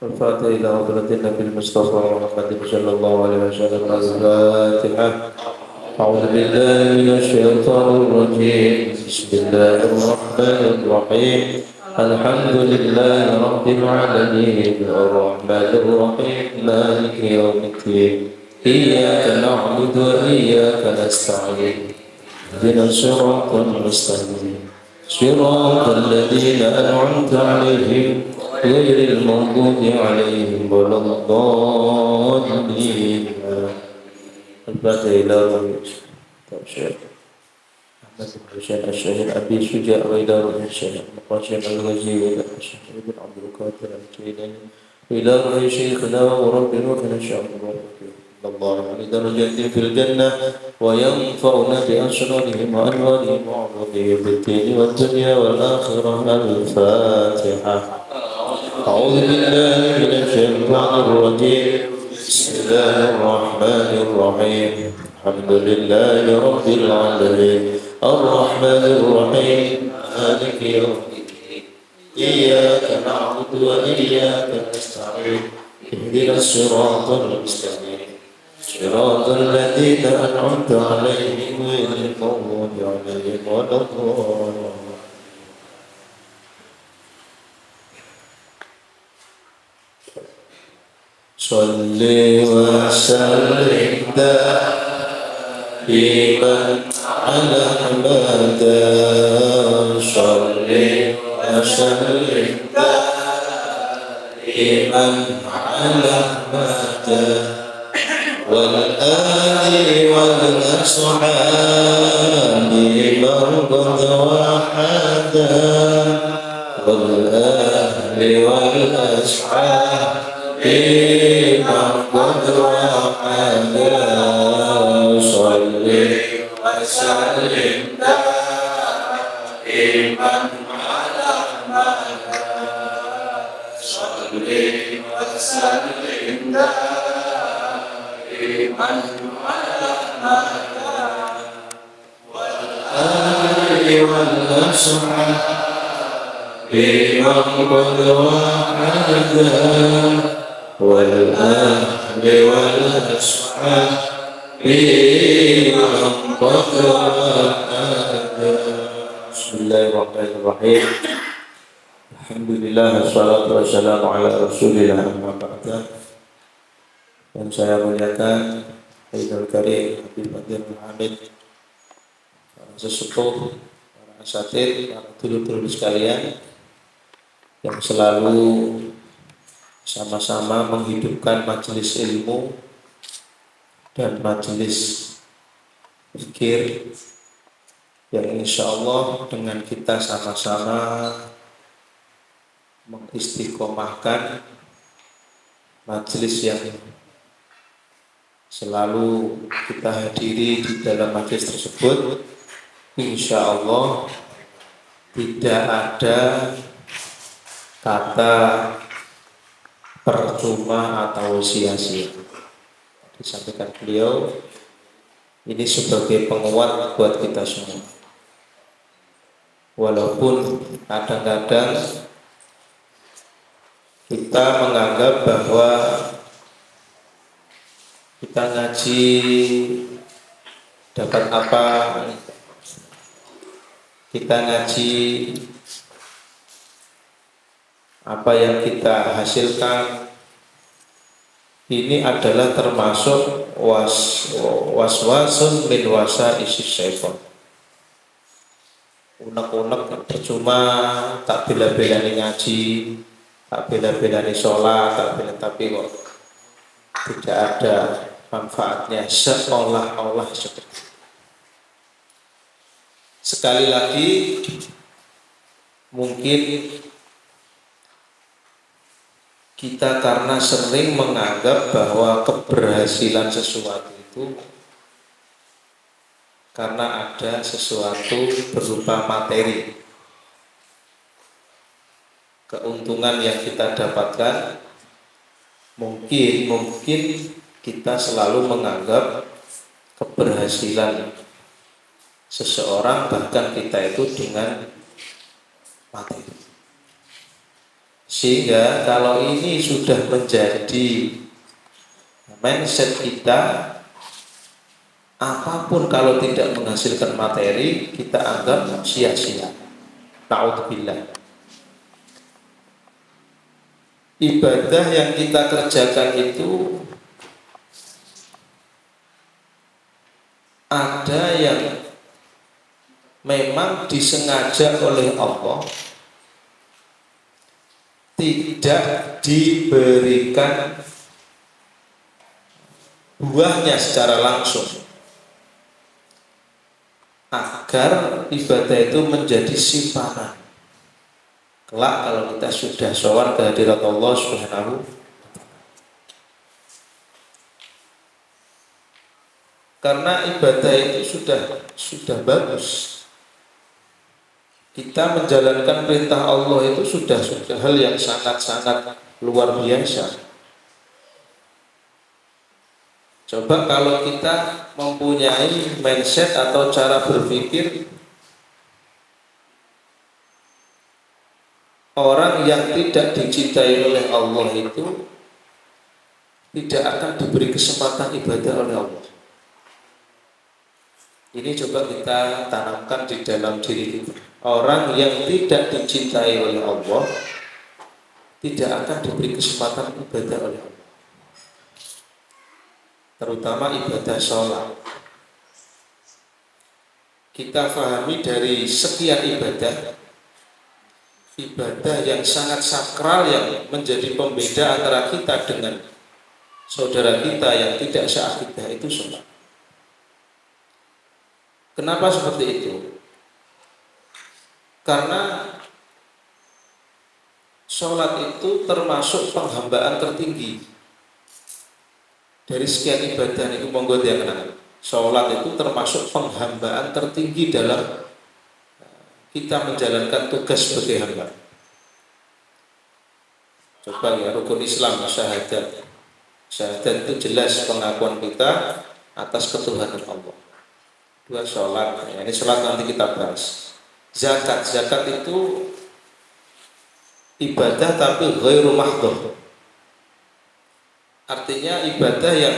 الفاتحة إلى حضرة النبي المصطفى محمد صلى الله عليه وسلم. الفاتحة. أعوذ بالله من الشيطان الرجيم. بسم الله الرحمن الرحيم. الحمد لله رب العالمين الرحمن الرحيم مالك يوم الدين إياك نعبد وإياك نستعين اهدنا الصراط المستقيم صراط الذين أنعمت عليهم غير المغضوب عليهم ولا الضالين. الفاتحة إلى روح الشيخ أحمد بن حسين الشهيد أبي شجاع وإلى روح الشيخ مقاشم الغزي وإلى الشيخ بن عبد القادر الجيلاني وإلى روح شيخنا ورب روحنا الشيخ الله على درجات في الجنة وينفعنا بأسرارهم وأنوارهم وعروضهم بالدين والدنيا والآخرة. الفاتحة. أعوذ بالله من الشيطان الرجيم. بسم الله الرحمن الرحيم. الحمد لله رب العالمين الرحمن الرحيم مالك يوم الدين إياك نعبد وإياك نستعين اهدنا الصراط المستقيم صراط الذين أنعمت عليهم غير المغضوب عليهم ولا الضالين. صل وسلم دائما على أحمد. صل وسلم دائما على أحمد والآل والأصحاب من قد وحدا والآل والأصحاب من قد وحدا. صل وسلم دائما على أحمد. صل وسلم دائما على أحمد والآل والأصحاب من قد وحدا والأهل والأصحاب من قد وحدا. بسم الله الرحمن الرحيم. Alhamdulillah wassalatu wassalamu ala rasulillah amma ba'da. Yang saya muliakan Haidul Karim Habib Abdul Hamid, para sesepuh, para asatid, para dulur-dulur sekalian yang selalu sama-sama menghidupkan majelis ilmu dan majelis zikir yang insya Allah dengan kita sama-sama mengistiqomahkan majelis yang selalu kita hadiri di dalam majelis tersebut, insya Allah tidak ada kata percuma atau sia-sia. Disampaikan beliau, ini sebagai penguat buat kita semua. Walaupun kadang-kadang kita menganggap bahwa kita ngaji dapat apa, kita ngaji apa yang kita hasilkan, ini adalah termasuk waswasun min wasaisis syaitan. Unek-unek percuma, tak bela-belani ngaji, tak bela-belani sholat, tak bela, tapi kok tidak ada manfaatnya, seolah-olah seperti itu. Sekali lagi, mungkin kita karena sering menganggap bahwa keberhasilan sesuatu itu karena ada sesuatu berupa materi, keuntungan yang kita dapatkan. Mungkin kita selalu menganggap keberhasilan seseorang, bahkan kita itu dengan materi. Sehingga kalau ini sudah menjadi mindset kita, apapun kalau tidak menghasilkan materi, kita anggap sia-sia. Na'udzubillah. Ibadah yang kita kerjakan itu ada yang memang disengaja oleh Allah, tidak diberikan buahnya secara langsung, agar ibadah itu menjadi simpanan kelak kalau kita sudah sowan ke hadirat Allah Subhanahu. Karena ibadah itu sudah bagus. Kita menjalankan perintah Allah itu sudah hal yang sangat-sangat luar biasa. Coba kalau kita mempunyai mindset atau cara berpikir orang yang tidak dicintai oleh Allah itu tidak akan diberi kesempatan ibadah oleh Allah. Ini coba kita tanamkan di dalam diri kita. Orang yang tidak dicintai oleh Allah tidak akan diberi kesempatan ibadah oleh Allah. Terutama ibadah sholat. Kita pahami dari sekian ibadah yang sangat sakral yang menjadi pembeda antara kita dengan saudara kita yang tidak seakidah itu sholat. Kenapa seperti itu? Karena sholat itu termasuk penghambaan tertinggi dari sekian ibadah. Itu monggo dia kenal. Sholat itu termasuk penghambaan tertinggi dalam kita menjalankan tugas sebagai hamba. Coba ya, rukun Islam syahadat. Syahadat itu jelas pengakuan kita atas ketuhanan Allah. Dua sholat, ya, ini sholat nanti kita bahas. Zakat itu ibadah tapi ghairu mahdhur. Artinya ibadah yang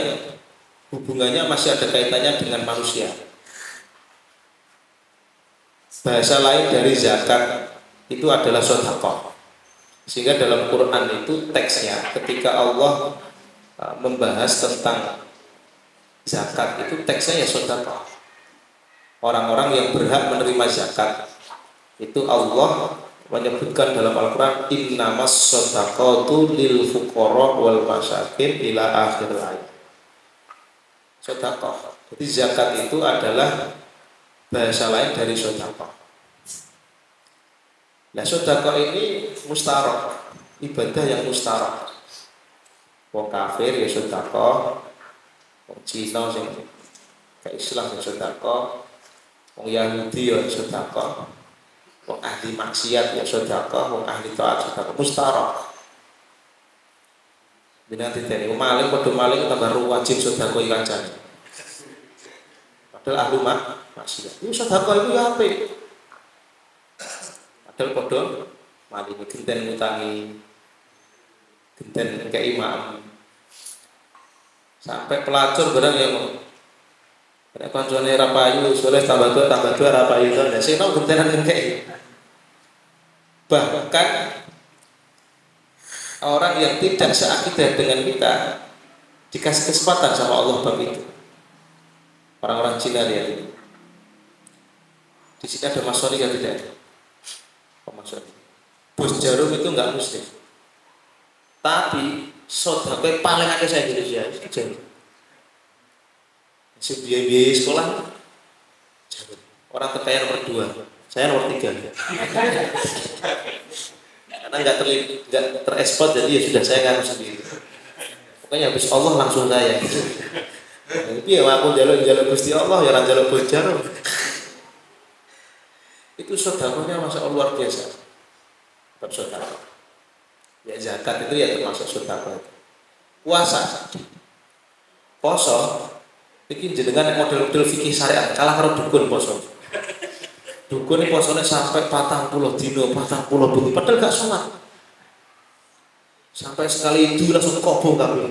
hubungannya masih ada kaitannya dengan manusia. Bahasa lain dari zakat itu adalah sedekah. Sehingga dalam Quran itu teksnya ketika Allah membahas tentang zakat itu teksnya ya sedekah. Orang-orang yang berhak menerima zakat itu Allah menyebutkan dalam Al-Quran innamas shadaqatu lil fuqara wal masakin ila akhir ayat. Sedekah. Jadi zakat itu adalah bahasa lain dari sedekah. Nah, sedekah ini mustarak, ibadah yang mustarak. Wong kafir ya sedekah, wong Cina sing ke Islam ya sedekah, wong Yahudi ya sedekah, wong ahli maksiat ya sedekah, wong ahli taat sedekah, mustarak. Dina diteni maling padha maling tambah wajib sedekah iki kancane. Padahal ahli maksiat. Itu sedekah itu ya apik. Padahal padha maling genten ngutangi, genten kei imam. Sampai pelacur barang yang nek kancane ra payu, soleh tambah dua ra payu to. Lah sing tau gentenan ngekeki. Bahkan orang yang tidak seakidah dengan kita dikasih kesempatan sama Allah bab itu. Orang-orang Cina lihat ini. Di sini ada masori yang tidak ada. Masori. Bos Jarum itu enggak muslim. Tapi sedekah paling akeh saya Indonesia itu Jarum. Si biaya sekolah Jarum. Orang terkaya nomor 2. Saya nomor 3. Karena nggak terekspor jadi ya sudah saya ngaku sendiri. Pokoknya habis Allah langsung saya. Tapi ya aku jalur Gusti Allah ya jalur bojar. Itu sedekahnya masya Allah luar biasa. Bersedekah. Ya zakat itu ya termasuk sedekah. Puasa, poso, bikin jenengan model-model fikih syariat kalah karo dukun poso. Dukun ini posone sampai 40 dino, 40 bengi, padahal gak sholat. Sampai sekali itu langsung kobong kabeh.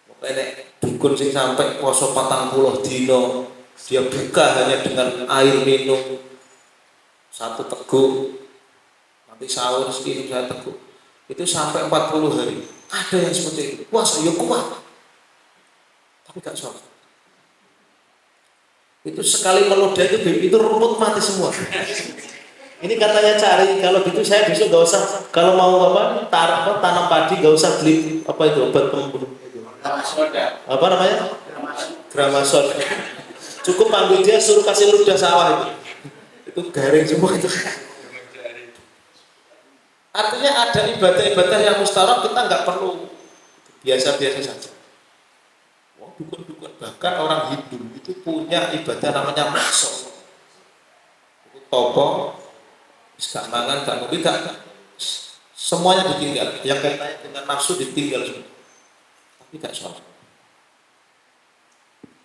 Pokoknya dukun sing sampai poso 40 dino, dia buka hanya dengan air minum satu teguk, nanti sahur sekian satu teguk. Itu sampai 40 hari. Ada yang seperti itu. Puasa ya kuat. Tapi gak sholat. Itu sekali meludah itu rumput mati semua. Ini katanya cari, kalau gitu saya besok gak usah, kalau mau tanam padi gak usah beli obat pembunuh. Apa namanya? Gramason. Cukup panggil dia suruh kasih ludah sawah itu garing semua itu. Artinya ada ibadah-ibadah yang mustarak kita nggak perlu, biasa-biasa saja. Wah, dukun-dukun, bahkan orang Hindu itu punya ibadah namanya maso. Itu topo, gak mangan, gak ngopi, gak, semuanya ditinggal. Yang kaitannya dengan nafsu ditinggal semua. Tapi gak sholat.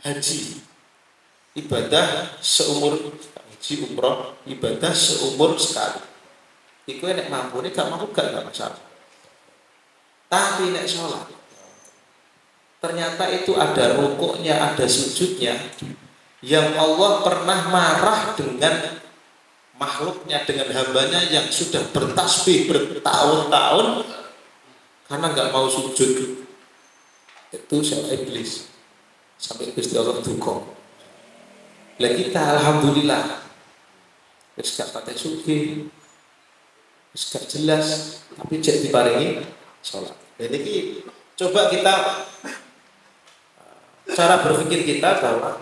Haji, ibadah seumur, haji umroh, ibadah seumur sekali. Iku nek mampu, gak mampu gak masalah. Tapi nek sholat, ternyata itu ada rukuknya, ada sujudnya, yang Allah pernah marah dengan makhluknya, dengan hambanya yang sudah bertasbih bertahun-tahun karena nggak mau sujud. Itu siapa? Iblis. Sampai Gusti Allah duka. Lah kita alhamdulillah wis gak patek sugih, wis gak jelas, tapi cek diparingi sholat. Jadi ini coba kita, cara berpikir kita bahwa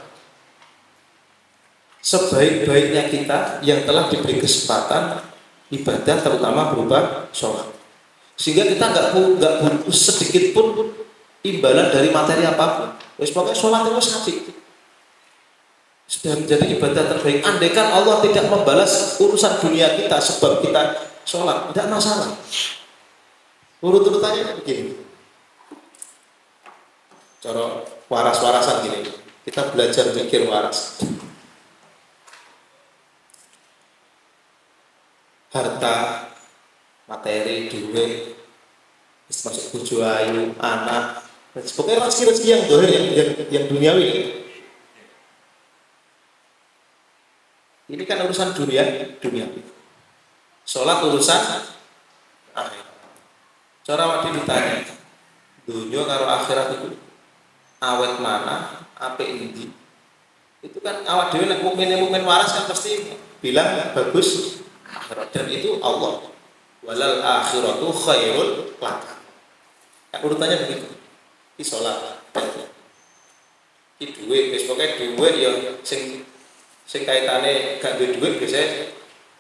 sebaik-baiknya kita yang telah diberi kesempatan ibadah terutama berupa sholat, sehingga kita nggak butuh sedikit pun imbalan dari materi apapun. Wis pokoknya sholat itu sapi sudah menjadi ibadah terbaik. Andaikan Allah tidak membalas urusan dunia kita sebab kita sholat, tidak masalah. Urut-urutannya begini, cara waras-warasan gini, kita belajar mikir waras. Harta, materi, duit, masuk bojo ayu, anak, pokoknya rezeki yang dohir, yang duniawi. Ini kan urusan duniawi. Sholat urusan akhir. Cara waktu ditanya, dunia karo akhirat itu awet mana, apa ini? Itu kan awak dewe nek mukmin waras kan pasti bilang bagus akhirat, dan itu Allah. Walal akhiratu khairul laka. Kan urutannya begitu. Ki salat, ki duit, wis pokoke duit ya sing kaitane gak duwe duit biasa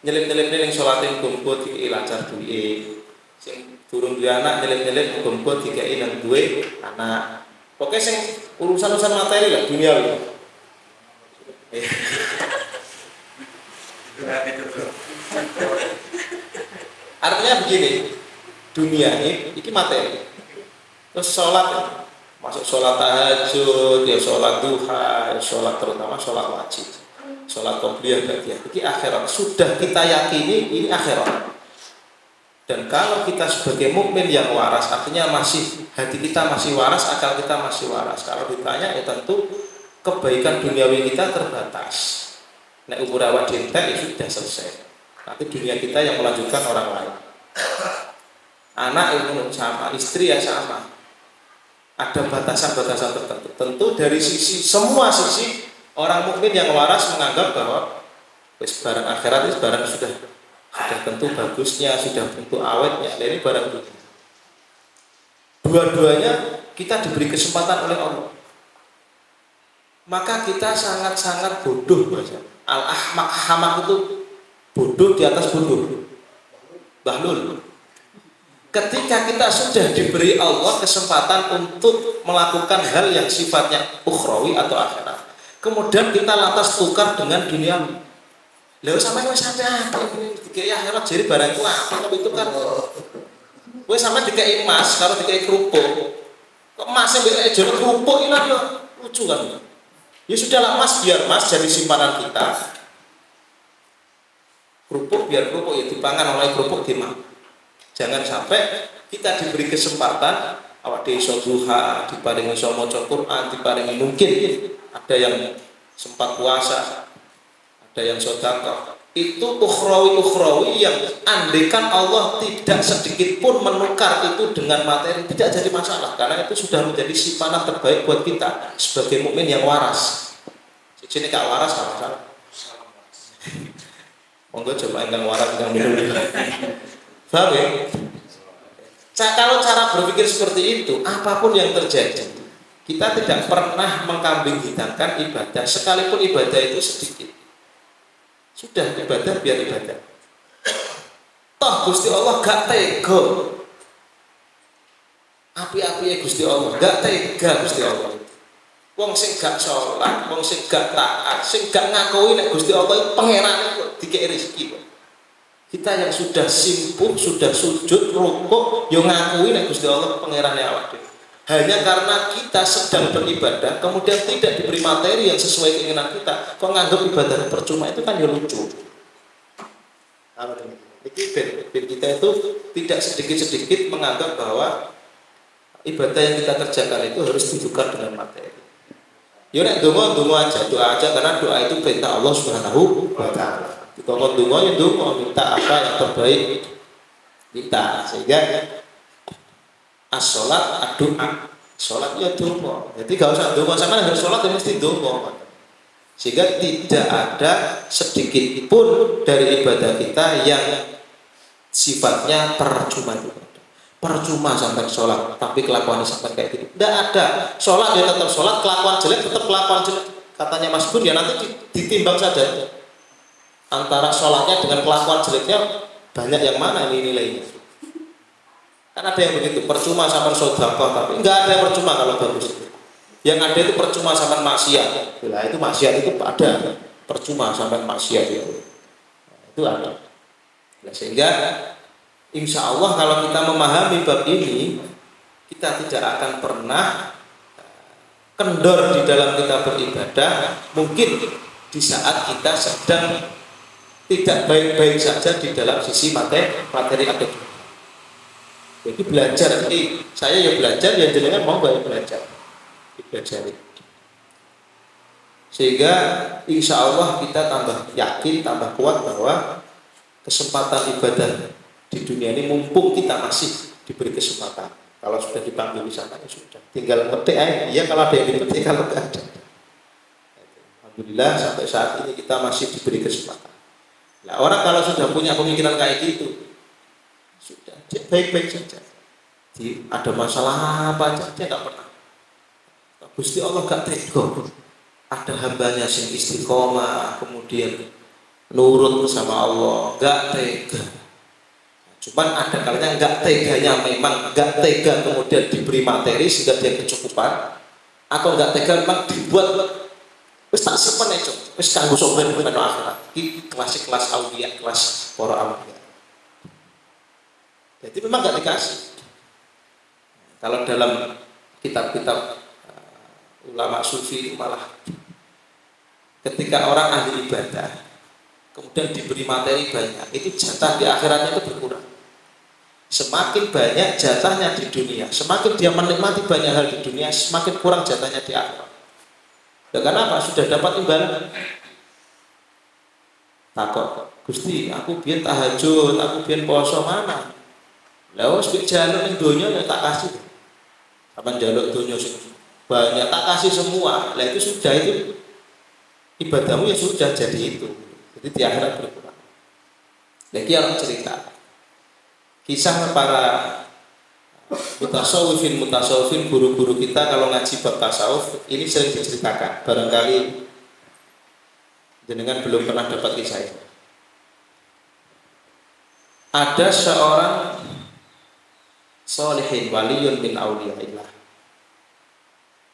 nyelip-nyelipne ning salate kumpul iki lancar duwe. Sing durung duwe anak nyelip-nyelip kumpul dikai nang duwe anak. Pokoke sing urusan-urusan materi lah duniawi. Artinya begini, dunia ini materi. Terus sholat, masuk sholat tahajud, ya sholat duha, sholat terutama sholat wajib, sholat qobliyah ba'diyah. Ini akhirat. Sudah kita yakini ini akhirat. Dan kalau kita sebagai mukmin yang waras, artinya masih hati kita masih waras, akal kita masih waras. Kalau ditanya ya tentu kebaikan duniawi kita terbatas. Nek umur awak dintek ya sudah selesai. Nanti dunia kita yang melanjutkan orang lain. Anak itu sama, istri ya sama. Ada batasan-batasan tertentu. Tentu dari semua sisi orang mukmin yang waras menganggap bahwa barang akhirat itu barang sudah tentu bagusnya, sudah tentu awetnya. Ini barang dunia. Dua-duanya kita diberi kesempatan oleh Allah. Maka kita sangat-sangat bodoh bahasa. Al-ahmak hamak itu bodoh di atas bodoh. Bahlul. Ketika kita sudah diberi Allah kesempatan untuk melakukan hal yang sifatnya ukhrawi atau akhirat, kemudian kita lantas tukar dengan dunia. Lalu sampai wis sadar dikai akhirat jadi barang itu apa itu kan. Kowe sampe dikai emas karo dikai kerupuk. Kok emas mbek jero kerupuk iki lho lucu kan. Ya sudahlah emas biar emas jadi simpanan kita. Kerupuk biar kerupuk ya dipangan oleh kerupuk dimakan. Jangan sampai Kita diberi kesempatan awak dhewe iso duha, diparingi iso maca Quran, diparingi mungkin ada yang sempat puasa, ada yang sedekah. Itu ukhrawi yang andaikan Allah tidak sedikit pun menukar itu dengan materi, tidak jadi masalah karena itu sudah menjadi simpanan terbaik buat kita sebagai mukmin yang waras. Sini gak waras gak masalah. Monggo coba yang waras yang minum. Paham ya? Kalau cara berpikir seperti itu, apapun yang terjadi, kita tidak pernah mengkambing hitamkan ibadah, sekalipun ibadah itu sedikit. Sudah ibadah biar ibadah. Toh Gusti Allah gak tega. Api-api Gusti Allah gak tega Gusti Allah. Wong sing gak sholat, wong sing gak taat, sing gak ngakui nek Gusti Allah itu pangeran kok dikei rezeki. Kita yang sudah simpuh, sudah sujud, rukuk, yo ngakui nek Gusti Allah pangerane awak dhewe. Hanya karena kita sedang beribadah, kemudian tidak diberi materi yang sesuai keinginan kita, kok nganggap ibadah percuma, itu kan ya lucu. Jadi kita itu tidak sedikit-sedikit menganggap bahwa ibadah yang kita kerjakan itu harus ditukar dengan materi. Ya nek donga aja, doa aja, karena doa itu perintah Allah Subhanahu wa taala. Dikongkon donga ya donga, minta apa yang terbaik minta, sehingga as-sholat ad-doa, sholat ya donga. Jadi gak usah donga sama harus sholat ya mesti donga. Sehingga tidak ada sedikit pun dari ibadah kita yang sifatnya percuma itu. Percuma sampai sholat, tapi kelakuannya sampai kayak gitu. Tidak ada. Sholat dia tetap sholat, kelakuan jelek tetap kelakuan jelek. Katanya Mas Gun ya nanti ditimbang saja. Antara sholatnya dengan kelakuan jeleknya banyak yang mana ini nilainya. Kan ada yang begitu, percuma sama sedekah, tapi enggak ada yang percuma kalau bagus. Yang ada itu percuma sama maksiat. Nah, itu maksiat itu ada, percuma sama maksiat itu. Itu ada. Nah, sehingga insya Allah kalau kita memahami bab ini, kita tidak akan pernah kendor di dalam kita beribadah. Mungkin di saat kita sedang tidak baik-baik saja di dalam sisi materi akhirat. Jadi belajar, jadi saya ya belajar, ya jenengan mau banyak belajar, dipelajari. Sehingga insya Allah kita tambah yakin, tambah kuat bahwa kesempatan ibadah di dunia ini mumpung kita masih diberi kesempatan. Kalau sudah dipanggil di sana ya sudah, tinggal ngetik aja. Iya kalau ada yang dipetik, kalau tidak ada. Alhamdulillah sampai saat ini kita masih diberi kesempatan. Nah, orang kalau sudah punya pemikiran kayak gitu, sudah baik-baik saja. Jadi ada masalah apa aja dia nggak pernah. Gusti Allah gak tega. Ada hambanya yang istiqomah, kemudian nurut sama Allah, gak tega. Cuman ada kalanya nggak teganya, memang nggak tega kemudian diberi materi sehingga dia kecukupan, atau nggak tega memang dibuat wis tak simpen aja, wis kanggo sok ben akhirat. Iki kelas aulia, kelas para aulia. Jadi memang nggak dikasih. Kalau dalam kitab-kitab ulama sufi itu malah ketika orang ahli ibadah kemudian diberi materi banyak, itu jatah di akhiratnya itu berkurang. Semakin banyak jatahnya di dunia, semakin dia menikmati banyak hal di dunia, semakin kurang jatahnya di akhirat. Dan kenapa? Sudah dapat imbalan. Takut, Gusti, aku biyen tahajud, aku biyen poso mana? Lah wis mbek jaluk ning donya ya tak kasih. Sampeyan njaluk donya sing banyak tak kasih semua. Lah itu sudah, itu ibadahmu ya sudah jadi itu. Jadi di akhirat berkurang. Lagi orang cerita kisah para mutasawwifin guru-guru kita kalau ngaji bab tasawuf ini sering diceritakan. Barangkali jenengan belum pernah dapat kisah itu. Ada seorang solihin waliyun min auliyaillah.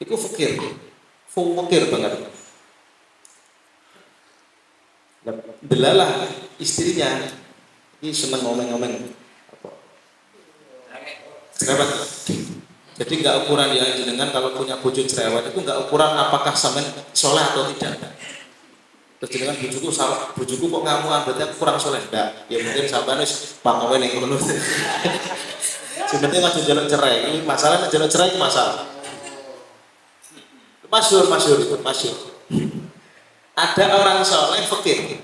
Itu fakir banget. Delalah istrinya ini seneng ngomong-ngomong cerewet. Jadi nggak ukuran ya jenengan kalau punya bojo cerewet itu nggak ukuran apakah sampean sholat atau tidak. Terus jenengan bojoku kok ngamuan berarti aku kurang sholat. Enggak, ya mungkin sampean wis pangkowe ning ngono. Sebenarnya masih jaluk cerai. Ini masalah jaluk cerai itu masalah. Masyhur. Ada orang soleh fakir.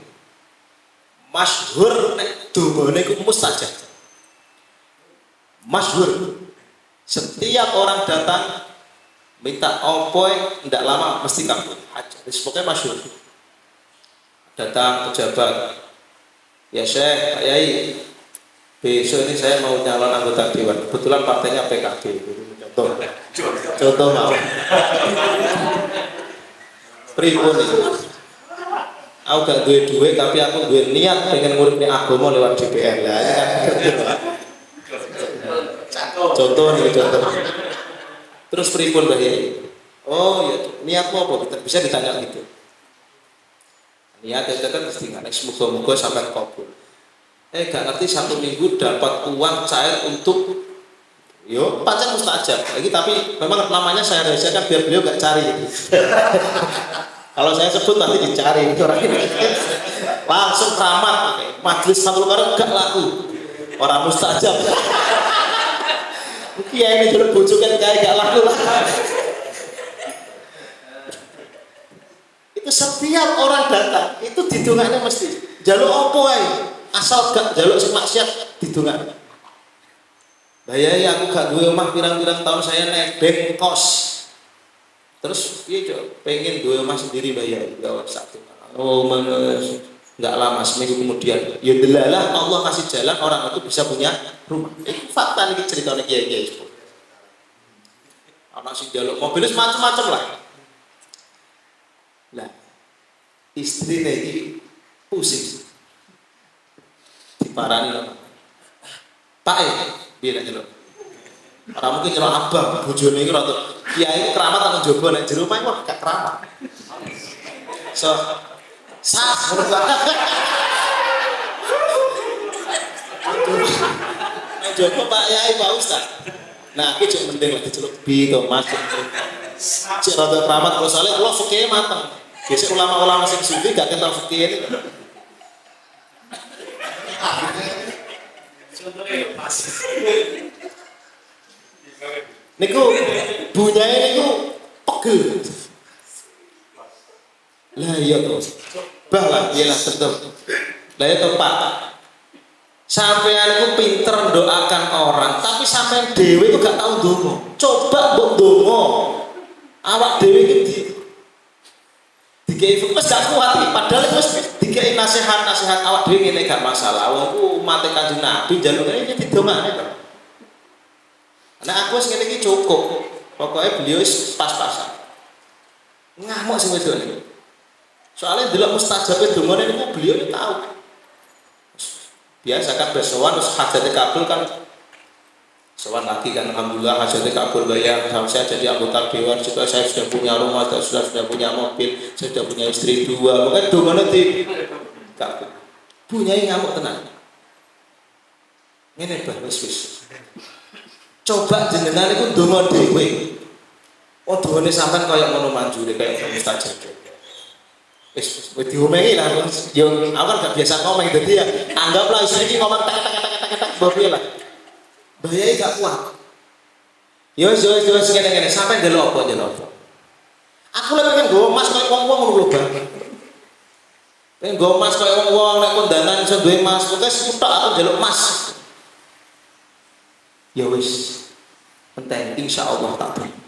Masyhur nek dungane ku mustajab. Masyhur. Setiap orang datang minta opoy tidak lama mesti kabul. Pokoknya masyhur. Datang pejabat. Ya Syekh, Pak Yai, besok ini saya mau nyalon anggota dewan. Kebetulan partainya PKB. Contoh mau. Pripun iki? Aku gak duwe tapi aku duwe niat pengen ngurip agama lewat DPR. Lah ini kan contoh. Terus pripun Mbah Yai? Oh ya, niatmu apa? Bisa ditanya gitu. Niat itu kan mesti nggak, semoga-moga sampai kabul. Gak ngerti 1 minggu dapat uang cair untuk yo pacar mustajab lagi, tapi memang namanya saya rahasiakan biar beliau gak cari. Kalau saya sebut nanti dicari orang ini. Langsung keramat, majelis Fathul Qarib gak laku, orang mustajab. Kiai ini dulu bujukan kayak gak laku lah. Itu setiap orang datang itu didongaknya mesti jaluk opo ae, asal gak jaluk sing maksiat didongaknya. Bayai aku gak duwe omah pirang-pirang tahun saya nebeng kos. Terus piye cok pengen duwe omah sendiri bayai jawab satu. Oh mas nggak lama seminggu kemudian ya delalah Allah kasih jalan orang itu bisa punya rumah. Itu fakta nih ceritanya kiai-kiai itu. Anak sing jaluk mobil macam-macam lah. Nah, istri ini pusing, diparani apa? Pak biar aja lo. Orang mungkin nyelok abang, bujone ini rotok. Kiai keramat atau jogo nek jero rumah wah gak keramat. So, sah menurut aku. Nek jogo Pak Yai Pak Ustaz. Nah, iki cek penting lagi celuk bi to Mas. Cek rotok keramat kalau soalnya kula fikih mateng. Biasanya ulama-ulama sing sufi gak kenal fikih ini. Niku bunyae niku pegel. Lah iya to. Bah lah iyalah tetep. Lah ya tepat. Sampeyan niku pinter mendoakan orang, tapi sampeyan dhewe itu gak tahu ndonga. Coba mbok ndonga. Awak dhewe iki dikei wis gak kuat iki, padahal wis dikei nasihat-nasihat awak dhewe ngene gak masalah. Wong ku umat Kanjeng Nabi njalukane iki didongakne to. Nah aku wis ngene iki cukup. Pokoknya beliau wis pas-pasan. Ngamuk sing wedok niku. Soalnya delok mustajabe dongane niku beliau iki tahu. Biasa kan besowan terus hajate kabul kan sowan lagi kan alhamdulillah hajate kabul bayar. Saya jadi anggota dewan juga, saya sudah punya rumah, sudah punya mobil, saya sudah punya istri 2. Pokoknya dongane di kabul. Bunyai ngamuk tenan. Ngene bah wis. Coba jenengan iku ndonga dhewe. Oh dongane sampean kaya ngono manjure kaya mustajab. Wis diomengi lah yo awal gak biasa ngomong dadi ya anggaplah istri iki ngomong tak piye lah. Bayai gak kuat. Yo ngene sampean ndelok apa. Aku lek pengen nggo emas kaya wong-wong ngono lho, Bang. Pengen nggo emas kaya wong-wong nek kondangan iso duwe emas, pokoke sutok aku njaluk emas. Ya wis penting insyaallah tak beri.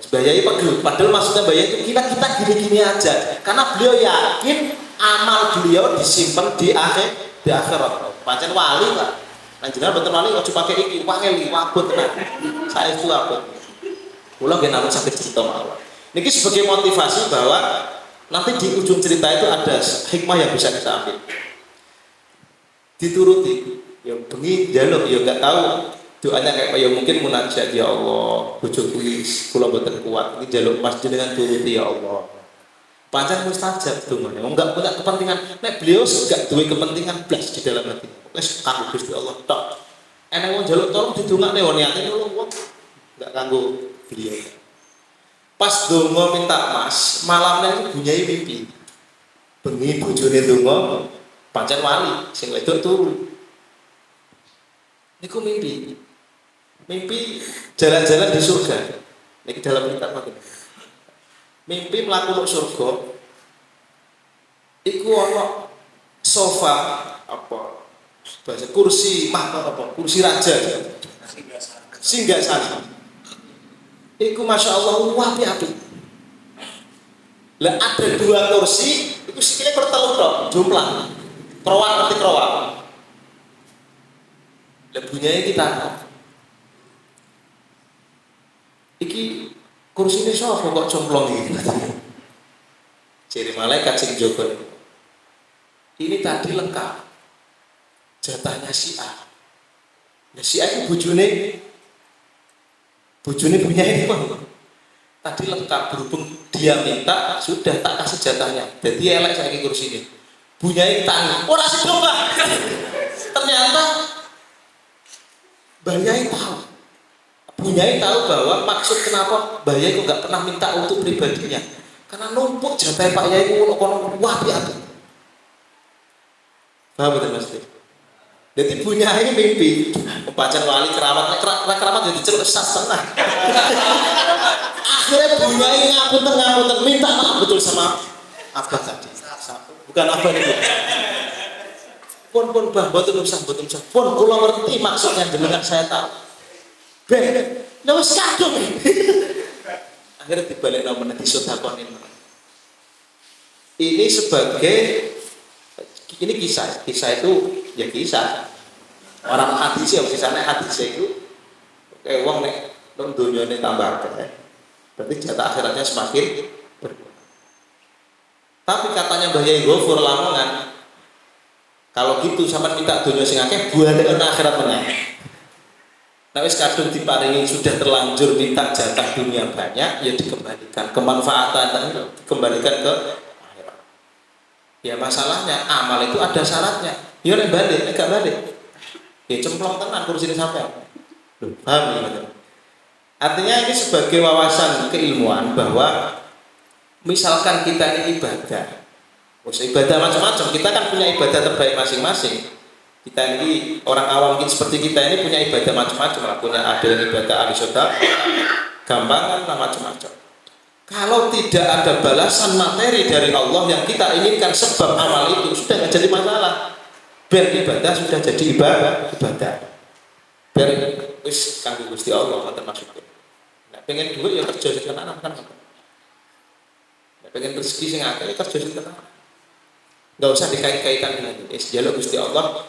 Bayai pegel, padahal maksudnya bayai itu kita gini-gini aja karena beliau yakin amal beliau disimpan di akhirat. Pancen wali Pak. Lanjutan betul wali ojo pakai iki wangel wabut tenan. Saya itu abot. Kula nggih namung sakit cerita mawon. Niki sebagai motivasi bahwa nanti di ujung cerita itu ada hikmah yang bisa kita ambil. Dituruti, ya bengi njaluk ya enggak tahu. Doanya kayak ya mungkin munajat ya Allah, bojo kuwi kula mboten kuat, iki njaluk mas jenengan turuti ya Allah. Pancen mustajab dongane. Enggak punya kepentingan. Nek beliau enggak duwe kepentingan blas di dalam hati. Wis kanggo Gusti Allah tok. Enek wong njaluk tolong didongakne wong niate nulung wong. Enggak kanggo beliau. Pas donga minta mas, malamnya itu bunyai mimpi. Bengi bojone donga, pancen wali sing wedok turu. Niku mimpi. Mimpi jalan-jalan di surga. Ini dalam kitab apa? Mimpi melakukan surga. Iku ono sofa apa? Bahasa kursi apa? Kursi raja. Singgah sana. Iku masya Allah api. Lah ada 2 kursi, iku sikile bertelur tok, jumlah. Kerowak ngerti kerowak. Lah bunyane kita. Iki kursi ini sapa kok complong iki? Ciri malaikat sing jogo. Ini tadi lengkap. Jatahnya si A. Nah si A itu bojone punya ini bang. Tadi lengkap berhubung dia minta sudah tak kasih jatahnya. Jadi elek saya kursi ini. Bunyai tangi. Ora sih domba. Ternyata Bayai tahu. Bunyai tahu bahwa maksud kenapa Bayai kok nggak pernah minta untuk pribadinya. Karena numpuk jatah Pak Yai itu kono wah piatu. Paham betul Mas? Jadi Bunyai mimpi pacar wali keramat jadi celuk sasana. Akhirnya Bunyai ngapunten minta maaf betul sama abah tadi. Bukan abah itu. Pun bah boten usah. Pun kula ngerti maksudnya jenengan saya tahu. Ben, wis kadung. Akhirnya dibalekno meneh disedakoni. Ini sebagai kisah itu ya kisah. Orang hadis ya kisahnya hadis itu kayak wong nek nang dunyane tambah akeh. Berarti jatah akhiratnya semakin berkurang. Tapi katanya Mbah Yai Ghafur Lamongan, kalau gitu sama minta dunia sing akeh buat ana akhirat meneh. Nah wis kadung diparingi sudah terlanjur minta jatah dunia banyak, ya dikembalikan kemanfaatan dikembalikan ke akhirat. Ya masalahnya amal itu ada syaratnya. Ya nek balik, nek gak balik. Ya cemplong tenan kursi ini sampai. Paham ya? Artinya ini sebagai wawasan keilmuan bahwa misalkan kita ini ibadah, ibadah macam-macam, kita kan punya ibadah terbaik masing-masing. Kita ini orang awam seperti kita ini punya ibadah macam-macam lah, punya ada yang ibadah ahli sedekah, gampangan lah macam-macam. Kalau tidak ada balasan materi dari Allah yang kita inginkan sebab amal itu sudah nggak jadi masalah. Biar ibadah sudah jadi ibadah. Biar wis kanggo Gusti Allah termasuk. Nah, pengen duit ya kerja sing tenan kan. Pengen rezeki sing akeh kerja sing tenan. Enggak usah dikait-kaitan dengan ini. Jaluk Gusti Allah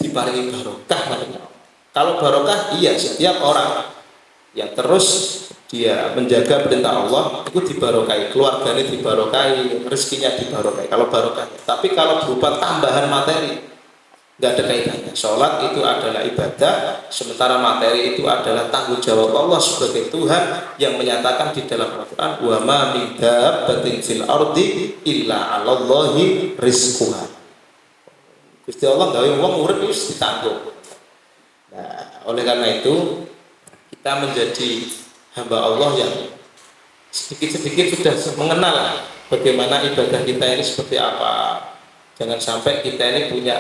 diparingi barokah namanya. Kalau barokah iya setiap orang yang terus dia menjaga perintah Allah itu dibarokai, keluarganya dibarokai, rezekinya dibarokai. Kalau barokah. Tapi kalau berupa tambahan materi nggak ada kaitannya. Sholat itu adalah ibadah, sementara materi itu adalah tanggung jawab Allah sebagai Tuhan yang menyatakan di dalam Al-Quran, wa ma min dabbatin fil ardi illa 'alallahi rizquha. Gusti Allah gawe wong urip wis ditanggung. Nah, oleh karena itu kita menjadi hamba Allah yang sedikit-sedikit sudah mengenal bagaimana ibadah kita ini seperti apa. Jangan sampai kita ini punya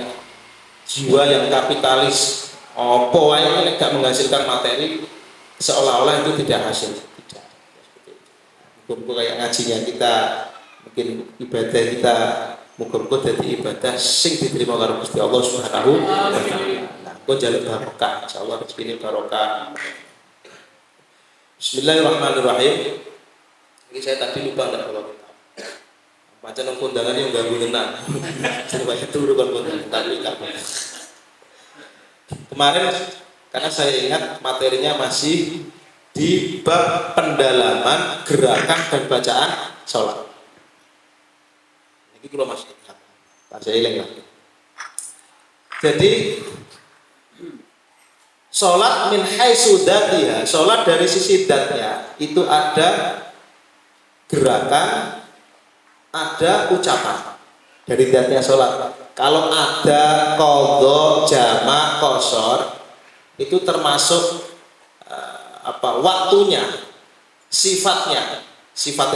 jiwa yang kapitalis, opo wae nek gak menghasilkan materi seolah-olah itu tidak hasil. Tidak. Muga-muga kayak ngajinya kita, mungkin ibadah kita muga-muga dadi ibadah sing diterima karo Gusti Allah Subhanahu wa taala. Nah, kok jaluk barokah, insyaallah rezeki barokah. Bismillahirrahmanirrahim. Ini saya tadi lupa enggak kalau pancen nang kondangan yang ganggu tenan. Supaya turu kon kondangan tadi enggak. Kemarin karena saya ingat materinya masih di bab pendalaman gerakan dan bacaan sholat. Ini kalau masih ingat, saya ilang lagi. Jadi sholat min haitsu dzatiha, sholat dari sisi dzatnya itu ada gerakan, ada ucapan dari dzatnya sholat. Kalau ada qadha, jamak, qasar itu termasuk waktunya, sifatnya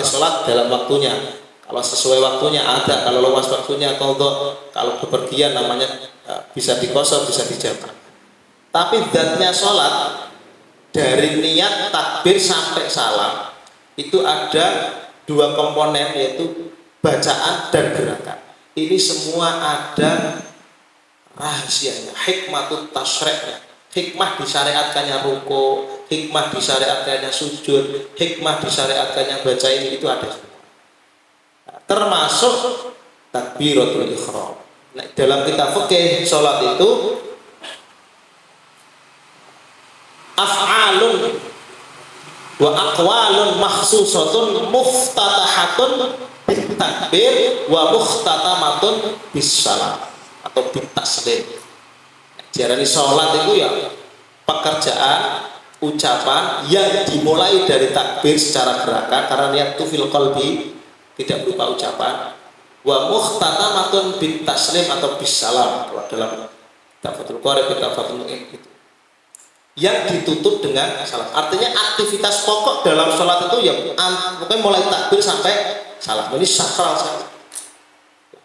sholat dalam waktunya. Kalau sesuai waktunya ada, kalau luas waktunya qadha, kalau bepergian namanya bisa diqasar, bisa dijamak. Tapi dzatnya sholat dari niat takbir sampai salam itu ada dua komponen, yaitu bacaan dan gerakan. Ini semua ada rahasianya, hikmatut tasyri'nya. Hikmah disyariatkannya ruku, hikmah disyariatkannya sujud, hikmah disyariatkannya baca ini, itu ada semua. Termasuk takbiratul ihram. Nah, dalam kitab fikih salat itu af'alun wa aqwalun makhsusatun muftatahatun bitakbir wa mukhtatamatun bisalam atau bitaslim. Jadi salat itu ya pekerjaan, ucapan yang dimulai dari takbir secara gerakan karena niat itu fil qalbi, tidak berupa ucapan, wa mukhtatamatun bitaslim atau bisalam kalau dalam Tafatul Qorib, Tafatul Mu'in gitu, yang ditutup dengan salam. Artinya aktivitas pokok dalam sholat itu ya pokoknya mulai takbir sampai salam. Ini sakral sekali.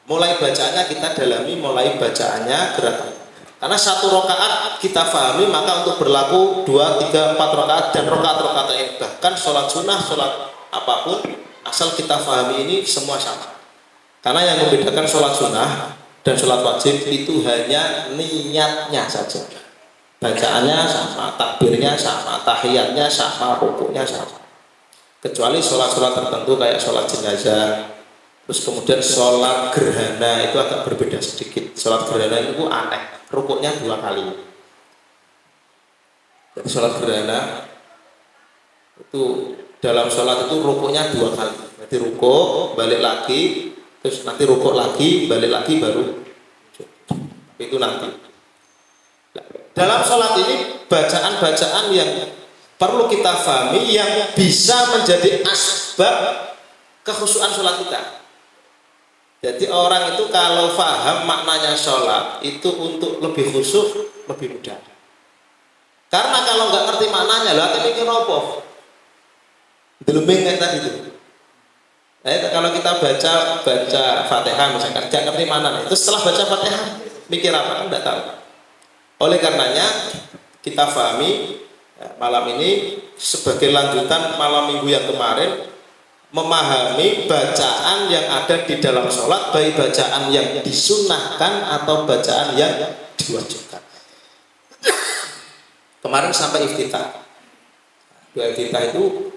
Mulai bacaannya kita dalami, mulai bacaannya gerakan. Karena satu rakaat kita pahami, maka untuk berlaku 2, 3, 4 rakaat dan rakaat-rakaat yang bahkan sholat sunnah, sholat apapun, asal kita pahami ini semua sama. Karena yang membedakan sholat sunnah dan sholat wajib itu hanya niatnya saja. Bacaannya sama, takbirnya sama, tahiyatnya sama, rukuknya sama. Kecuali sholat-sholat tertentu kayak sholat jenazah, terus kemudian sholat gerhana itu agak berbeda sedikit. Sholat gerhana itu aneh, rukuknya 2 kali. Jadi sholat gerhana itu dalam sholat itu rukuknya 2 kali. Nanti rukuk, balik lagi, terus nanti rukuk lagi, balik lagi, baru itu nanti. Dalam sholat ini bacaan-bacaan yang perlu kita pahami yang bisa menjadi asbab kekhusyuan sholat kita. Jadi orang itu kalau paham maknanya sholat itu untuk lebih khusyuk lebih mudah. Karena kalau nggak ngerti maknanya, lah tapi mikir apa? Delembing kayak tadi itu. Kalau kita baca Fatihah misalkan nggak ngerti maknanya, itu setelah baca Fatihah mikir apa? Kan nggak tahu. Oleh karenanya kita pahami malam ini sebagai lanjutan malam minggu yang kemarin, memahami bacaan yang ada di dalam sholat, baik bacaan yang disunahkan atau bacaan yang diwajibkan. Kemarin sampai iftitah. Dua iftitah itu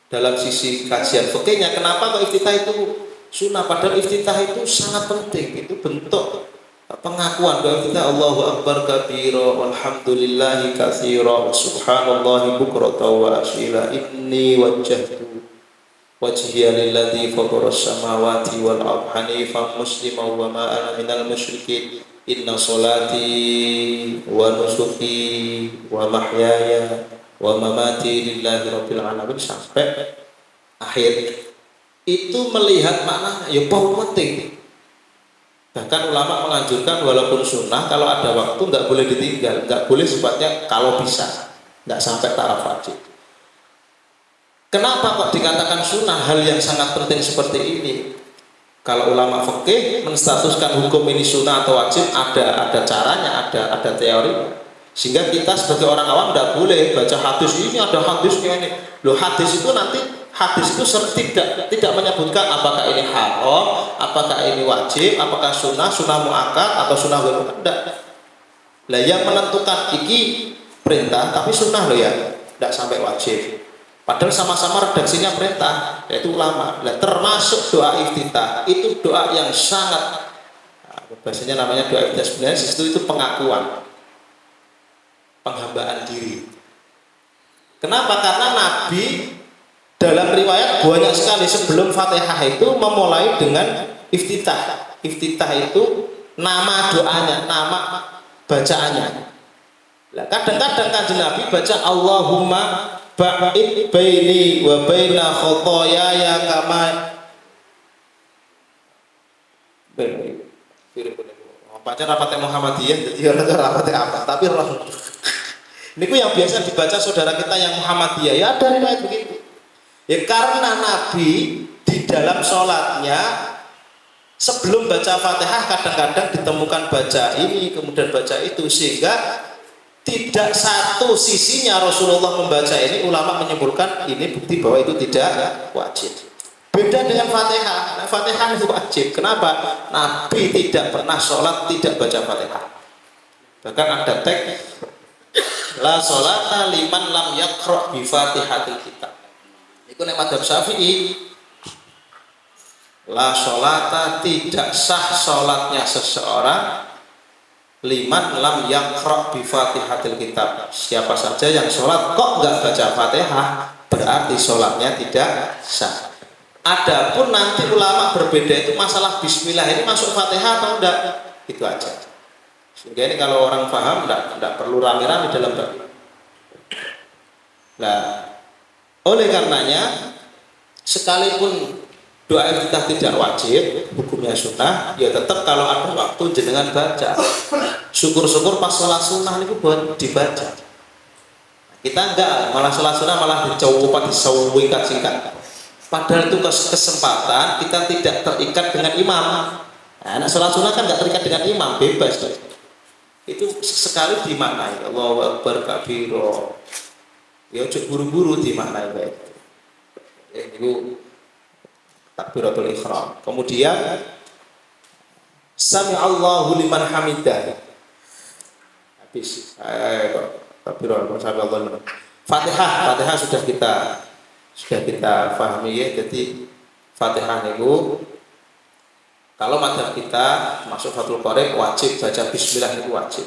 dalam sisi kajian fikihnya, kenapa kok iftitah itu sunnah? Padahal iftitah itu sangat penting, itu bentuk pengakuan bahwa kita Allahu Akbar kabira walhamdulillahi katsira wa subhanallahi bukratan wa asila inni wajjahtu wajhiya lilladzi fatara samawati wal ardh hanifan musliman wa ma ana minal musyrikin inna sholati wa nusuki wa mahyaya wa mamati lillahi rabbil alamin sampai akhir. Itu melihat makna ya penting. Bahkan ulama menganjurkan walaupun sunnah kalau ada waktu nggak boleh ditinggal, nggak boleh sifatnya kalau bisa, nggak sampai taraf wajib. Kenapa kok dikatakan sunnah hal yang sangat penting seperti ini? Kalau ulama fikih menstatuskan hukum ini sunnah atau wajib, ada caranya, ada teori. Sehingga kita sebagai orang awam nggak boleh baca hadis ini, ada hadisnya ini. Loh, hadis itu nanti hadis itu tidak menyebutkan apakah ini haram, apakah ini wajib, apakah sunnah muakkad atau sunnah ghair muakkad. Lah yang menentukan iki perintah tapi sunnah loh ya, tidak sampai wajib. Padahal sama-sama redaksinya perintah, yaitu ulama. Lah termasuk doa iftitah itu doa yang sangat, bahasanya namanya doa iftitah, sebenarnya itu pengakuan, penghambaan diri. Kenapa? Karena Nabi dalam riwayat banyak sekali sebelum Fatihah itu memulai dengan iftitah. Iftitah itu nama doanya, nama bacaannya. Nah, kadang-kadang Kanjeng Nabi baca Allahumma ba'id baini wa baina khotoyaya kama baca rapatnya Muhammadiyah, jadi orang rapatnya apa? Tapi ini yang biasa dibaca saudara kita yang Muhammadiyah, ya ada riwayat begitu. Ya karena Nabi di dalam sholatnya sebelum baca Fatihah kadang-kadang ditemukan baca ini kemudian baca itu, sehingga Tidak satu sisinya Rasulullah membaca ini, ulama menyimpulkan ini bukti bahwa itu tidak wajib. Beda dengan Fatihah. Nah, Fatihah itu wajib. Kenapa? Nabi tidak pernah sholat tidak baca Fatihah. Bahkan ada teks la sholata liman lam yaqra bi Fatihatil kitab. Itu nek madzhab Syafi'i, la sholata tidak sah sholatnya seseorang liman lam yaqra bi Fatihatil kitab. Siapa saja yang sholat kok enggak baca Fatihah, berarti sholatnya tidak sah. Adapun nanti ulama berbeda itu masalah bismillah ini masuk Fatihah atau enggak, itu aja. Sehingga ini kalau orang paham enggak perlu rame-rame dalam bab. Nah, oleh karenanya sekalipun doa iftitah tidak wajib, hukumnya sunnah, ya tetap kalau ada waktu jenengan baca. Syukur-syukur pas sholat sunnah itu buat dibaca. Kita enggak, malah sholat sunnah malah dicoba disingkat. Padahal itu kesempatan kita tidak terikat dengan imam. Nah, sholat sunnah kan nggak terikat dengan imam, bebas. Itu sekali dimaknai Allahu Akbar kabiro. Ya cukup buru-buru dimaknai baik. Itu takbiratul ihram. Kemudian sami Allahu liman hamidah. Habis. Takbiratul ihram. Fatihah sudah kita pahami ya. Jadi Fatihah itu kalau madzhab kita masuk Fathul Qorib wajib baca bismillah, itu wajib.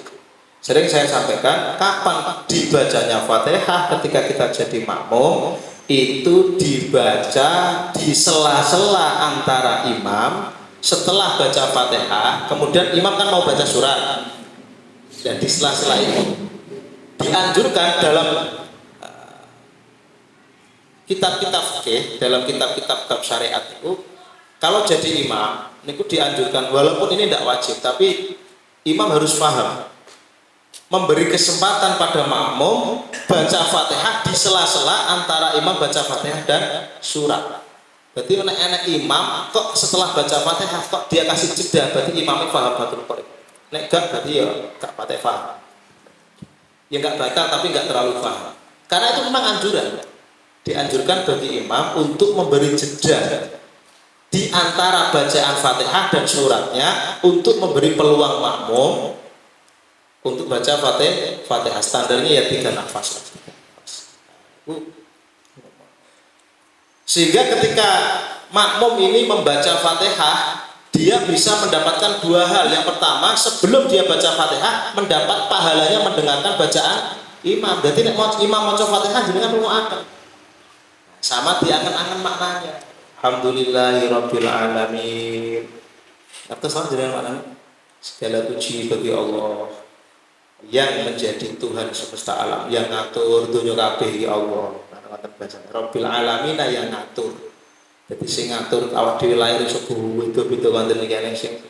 Sering saya sampaikan kapan dibacanya Fatihah ketika kita jadi makmum, itu dibaca di sela-sela antara imam. Setelah baca Fatihah kemudian imam kan mau baca surat, dan di sela-sela itu dianjurkan dalam kitab-kitab fikih, dalam kitab-kitab bab syariat itu, kalau jadi imam, itu dianjurkan walaupun ini tidak wajib, tapi imam harus paham, memberi kesempatan pada makmum baca Fatihah di sela-sela antara imam baca Fatihah dan surat. Berarti anak imam kok setelah baca Fatihah kok dia kasih jeda, berarti imamnya paham Fathul Qorib. Nek gak berarti ya gak Fatihah paham. Ya gak batal tapi gak terlalu paham. Karena itu memang anjuran. Dianjurkan bagi imam untuk memberi jeda di antara bacaan Fatihah dan suratnya untuk memberi peluang makmum untuk baca Fatihah. Standarnya ya 3 nafas. Sehingga ketika makmum ini membaca Fatihah, dia bisa mendapatkan 2 hal. Yang pertama, sebelum dia baca Fatihah mendapat pahalanya mendengarkan bacaan imam. Berarti imam baca Fatihah jenengan rungokaken. Sama diangen-angen maknanya. Alhamdulillahirabbil alamin. Artinya sama dengan maknanya segala puji bagi Allah yang menjadi Tuhan semesta alam, yang ngatur dunya kabeh ya Allah. Rabbil alamin yang ngatur. Jadi sing ngatur awak dhewe lair iso beda-beda wonten iki ana sing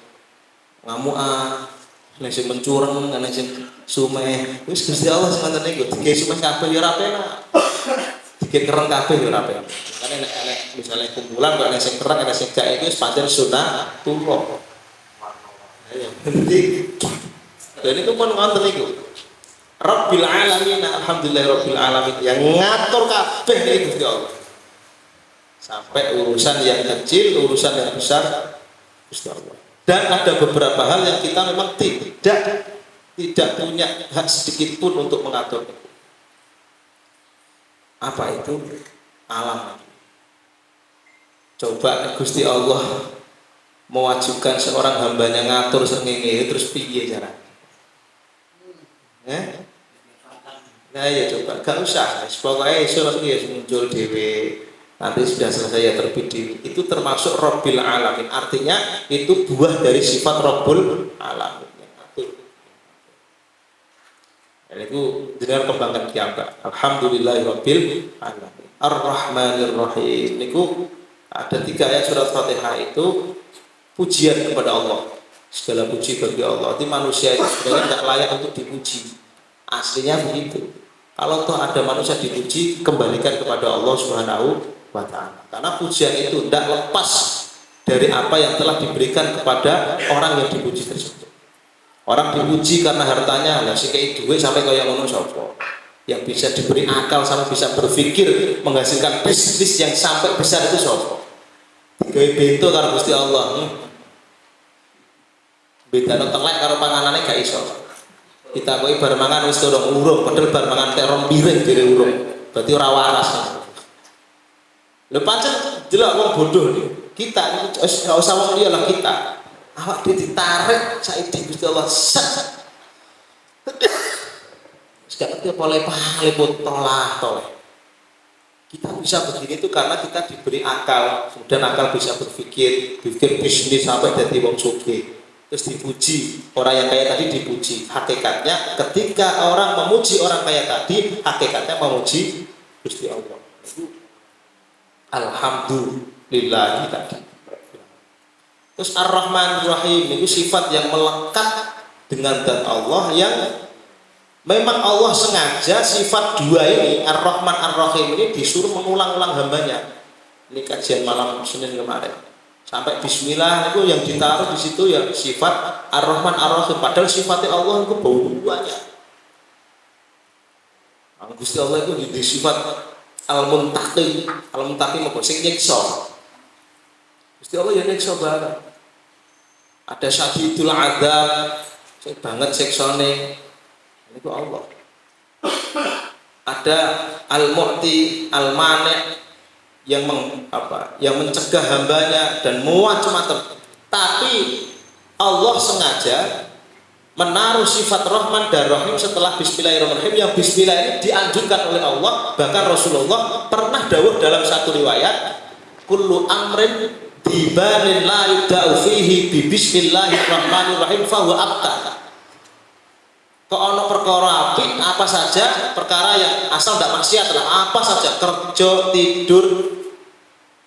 ngamukan, ana sing mencureng, ana sing sumeh. Wis Gusti Allah sing ngoten niku. Dike sumeh kabeh ya ora penak. Dike kereng kabeh ya ora penak. Makane nek misalnya kumpulan kok ana sing kereng, ana sing gak iku wis pancen sunatullah. Ya penting. Dan itu pun ngoten niku. Rabbil alamin, alhamdulillah rabbil alamin, yang ngatur kabeh iki Gusti Allah. Sampai urusan yang kecil, urusan yang besar Gusti Allah. Dan ada beberapa hal yang kita memang tidak punya hak sedikit pun untuk mengatur. Apa itu? Alam. Coba Gusti Allah mewajibkan seorang hambanya ngatur sengenge terus piye caranya? Nah ya coba, gak usah. Pokoknya surat ini muncul dewe. Nanti sudah selesai ya terbit dewe. Itu termasuk Rabbil Alamin. Artinya itu buah dari sifat Rabbul Alamin. Dan itu dengan kembangkan kiamat. Alhamdulillahirabbil alamin. Ar-Rahmanir-Rahim. Niku ada 3 ayat surat Fatihah itu pujian kepada Allah. Segala puji bagi Allah. Di manusia itu sebenarnya tidak layak untuk dipuji. Aslinya begitu. Kalau toh ada manusia dipuji, kembalikan kepada Allah Subhanahu wa ta'ala. Karena pujian itu tidak lepas dari apa yang telah diberikan kepada orang yang dipuji tersebut. Orang dipuji karena hartanya, lah sing kei duit sampai kaya ngono sapa? Yang bisa diberi akal sampai bisa berpikir menghasilkan bisnis yang sampai besar itu sapa? Gawe bento karo Gusti Allah. Bedane telek karo panganane gak iso. Kita kowe bar mangan wis durung urung, padahal bar mangan terong piring dhewe urung. Berarti ora waras. Lho pancen delok wong bodoh nih. Kita wis gak usah wong liya lah kita. Awak dhewe ditarik saiki Gusti Allah set. Gak ngerti apa lepot toleh. Kita bisa begini itu karena kita diberi akal, kemudian akal bisa berpikir bisnis sampai jadi wong sugih. Terus dipuji, orang yang kaya tadi dipuji. Hakikatnya ketika orang memuji orang kaya tadi, hakikatnya memuji Gusti Allah. Alhamdulillah tadi. Terus Ar-Rahman Ar-Rahim itu sifat yang melekat dengan zat Allah yang memang Allah sengaja sifat dua ini Ar-Rahman Ar-Rahim ini disuruh mengulang-ulang hambanya. Ini kajian malam Senin kemarin. Sampai Bismillah itu yang ditaruh di situ ya sifat Ar-Rahman Ar-Rahim. Padahal sifatnya Allah itu banyak. Gusti Allah itu di sifat Al-Muntaqim. Al-Muntaqim apa? Sing nyiksa. Gusti Allah ya nyiksa banget. Ada Syadidul Adzab, sing banget siksane. Itu Allah. Ada Al-Mu'ti, Al-Mani' yang mencegah hambanya dan macam-macam. Tapi Allah sengaja menaruh sifat Rahman dan Rahim setelah Bismillahirrahmanirrahim, yang Bismillah ini dianjurkan oleh Allah. Bahkan Rasulullah pernah dawuh dalam satu riwayat, kullu amrin dibarin la yuda'u fihi bi Bismillahirrahmanirrahim fahuwa abtar. Ono perkara apik apa saja, perkara yang asal tidak maksiat lah, apa saja, kerja, tidur,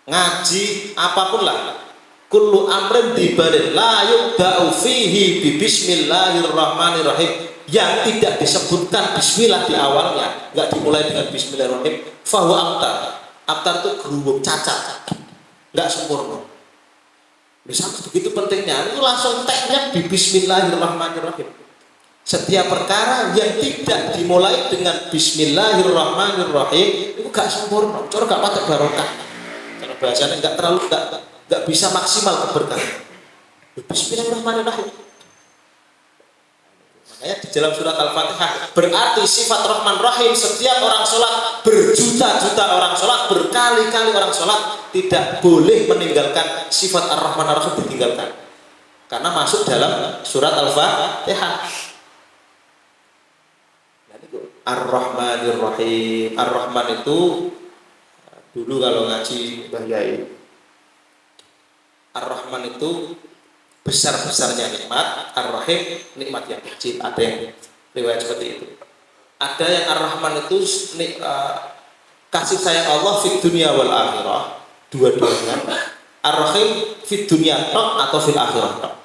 ngaji, apapun lah. Kullu amrin dibarin la yubda'u fihi bi Bismillahirrahmanirrahim, yang tidak disebutkan bismillah di awalnya, enggak dimulai dengan bismillahirrahmanirrahim, fahu abtar. Abtar itu gerubuk, cacat, enggak sempurna. Sampai begitu pentingnya, itu langsung teknya di Bismillahirrahmanirrahim. Setiap perkara yang tidak dimulai dengan Bismillahirrahmanirrahim itu gak sempurna, cara gak patek barokah. Cara bahasanya gak bisa maksimal keberkahan. Bismillahirrahmanirrahim. Makanya di dalam surat Al-Fatihah berarti sifat Rahman Rahim, setiap orang sholat, berjuta-juta orang sholat, berkali-kali orang sholat tidak boleh meninggalkan sifat Ar-Rahman Ar-Rahim, ditinggalkan karena masuk dalam surat Al-Fatihah. Ar-Rahmanir-Rahim. Ar-Rahman itu dulu kalau ngaji Mbah Yai, Ar-Rahman itu besar-besarnya nikmat, Ar-Rahim nikmat yang kecil. Ada yang riwayat seperti itu. Ada yang Ar-Rahman itu kasih sayang Allah fid dunya wal akhirah, dua-duanya. Ar-Rahim fid dunya atau fil akhirah.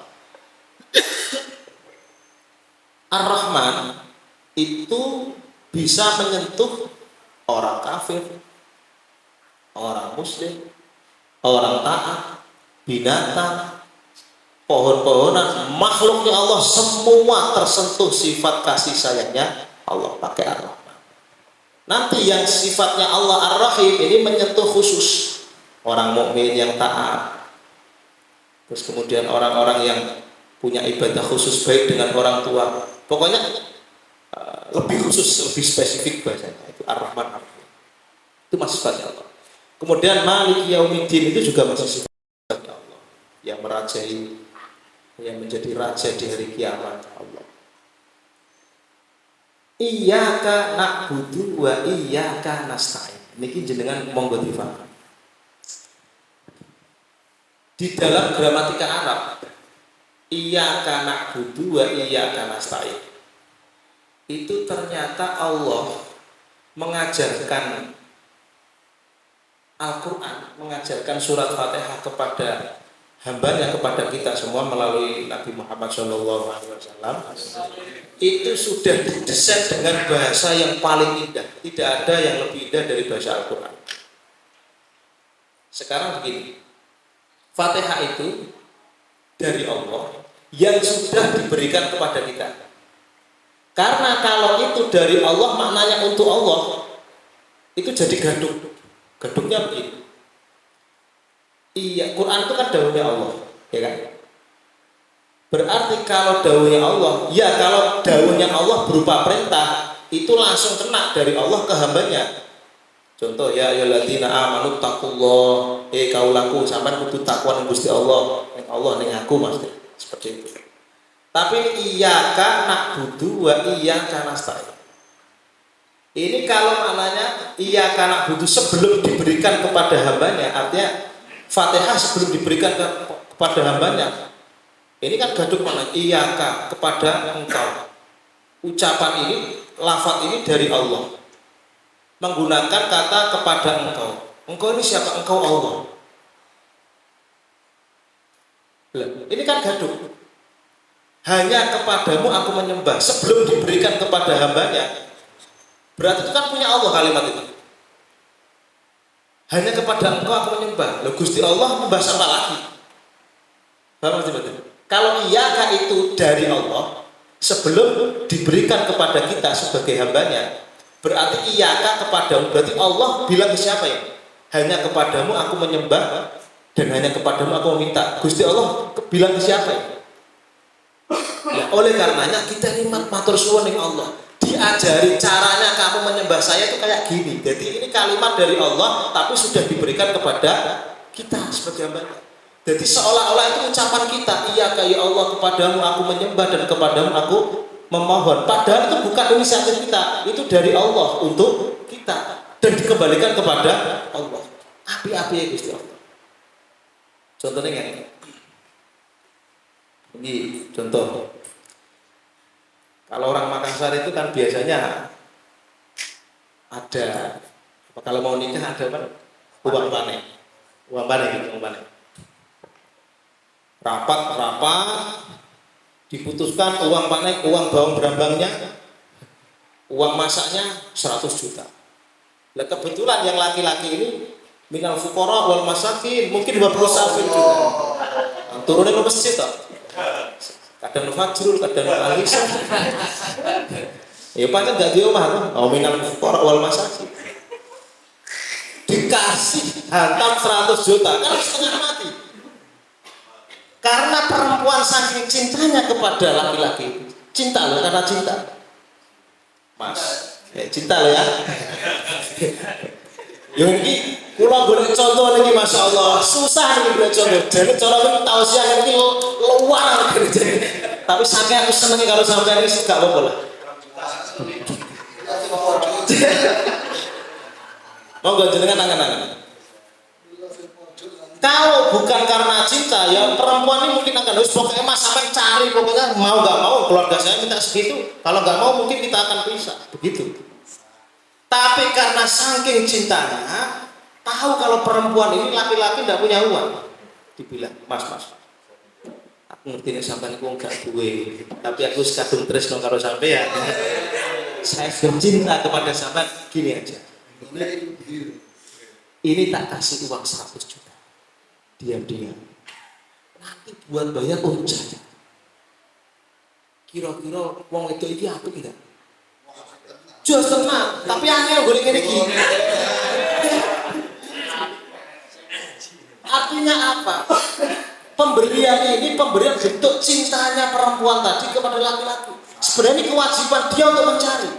Ar-Rahman itu bisa menyentuh orang kafir, orang muslim, orang taat, binatang, pohon-pohonan, makhluknya Allah, semua tersentuh sifat kasih sayangnya Allah pakai Ar-Rahman. Nanti yang sifatnya Allah Ar-Rahim ini menyentuh khusus orang mukmin yang taat, terus kemudian orang-orang yang punya ibadah khusus baik dengan orang tua, pokoknya lebih khusus, lebih spesifik bahasanya, itu Ar-Rahman Ar-Rahim. Itu masih sifatnya Allah. Kemudian Maliki Yaumiddin itu juga masih sifatnya Allah, yang merajai, yang menjadi raja di hari kiamat Allah. Iyyaka na'budu wa iyyaka nasta'in. Niki jenengan monggo difahami. Di dalam gramatika Arab, iyyaka na'budu wa iyyaka nasta'in, itu ternyata Allah mengajarkan Al-Quran, mengajarkan surat Fatihah kepada hambanya, kepada kita semua melalui Nabi Muhammad SAW. Itu sudah didesain dengan bahasa yang paling indah. Tidak ada yang lebih indah dari bahasa Al-Quran. Sekarang begini, Fatihah itu dari Allah yang sudah diberikan kepada kita. Karena kalau itu dari Allah maknanya untuk Allah, itu jadi gaduh. Gaduhnya begini. Iya, Quran itu kan dawuhnya Allah, ya kan? Berarti kalau dawuhnya Allah, ya kalau dawuhnya Allah berupa perintah, itu langsung kena dari Allah ke hambanya. Contoh, ya ayyuhalladzina amanu taqullah, kaulaku sampean kudu takwa ning Gusti Allah, ning Allah ning aku maksudnya. Seperti itu. Tapi iyyaka na'budu wa iyyaka nasta'in. Ini kalau maknanya iyyaka na'budu sebelum diberikan kepada hambanya, artinya Fatihah sebelum diberikan kepada hambanya. Ini kan gaduh mana? Iyyaka kepada engkau. Ucapan ini, lafaz ini dari Allah. Menggunakan kata kepada engkau. Engkau ini siapa? Engkau Allah. Ini kan gaduh. Hanya kepadamu aku menyembah sebelum diberikan kepada hambanya. Berarti itu kan punya Allah kalimat itu. Hanya kepada engkau aku menyembah. Loh, Gusti Allah membahas apa lagi? Paham betul? Kalau iyyaka itu dari Allah sebelum diberikan kepada kita sebagai hambanya, berarti iyyaka kepadamu. Berarti Allah bilang ke siapa ya? Hanya kepadamu aku menyembah dan hanya kepadamu aku meminta. Gusti Allah bilang ke siapa ya? Ya, oleh karenanya kita ini matur suwun ning Allah. Diajari caranya kamu menyembah saya itu kayak gini. Jadi ini kalimat dari Allah tapi sudah diberikan kepada kita sebagai hamba. Jadi seolah-olah itu ucapan kita, iya ya Allah kepadamu aku menyembah dan kepadamu aku memohon. Padahal itu bukan inisiatif kita, itu dari Allah untuk kita dan dikembalikan kepada Allah. Api-api ya Gusti Allah. Contohnya ini. Ini contoh. Kalau orang Makassar itu kan biasanya ada, kalau mau nikah ada apa? Uang panen. Uang panen, uang panen. Rapat, diputuskan uang panen, uang bawang berambangnya, uang masaknya 100 juta. Nah, kebetulan yang laki-laki ini minal fuqara wal masakin mungkin 50 juta. Turunnya ke masjid toh. Kadang fajrul, kadang alisa. Ya pancen gak di omah tuh. Oh minal fuqara wal masakin. Dikasih hantam 100 juta kan setengah mati. Karena perempuan saking cintanya kepada laki-laki. Cinta loh, karena cinta. Mas, cinta loh ya. Yo iki kula golek contoh niki masyaallah susah niki golek contoh. Jane cara iki tausiah niki luar kerjane. Tapi sampe aku seneng kalau sampean iki gak apa-apa lah. Monggo jenengan angan-angan. Kalau bukan karena cinta ya perempuan ini mungkin akan harus pokoknya mas sampai cari pokoknya mau gak mau keluarga saya minta segitu. Kalau gak mau mungkin kita akan pisah. Begitu. Tapi karena saking cintanya, tahu kalau perempuan ini laki-laki tidak punya uang, dibilang, mas, aku ngerti nih sampai aku nggak duwe, tapi aku sekadung terus kalau sampai ya, saya cinta kepada sampai gini aja. Ini tak kasih uang 100 juta, diam-diam. Nanti buat bayar saja. Kira-kira uang itu iki apa tidak? Jos tenang, tapi angel boleh gini. Artinya apa? Pemberian ini pemberian bentuk cintanya perempuan tadi kepada laki-laki. Sebenarnya kewajiban dia untuk mencari.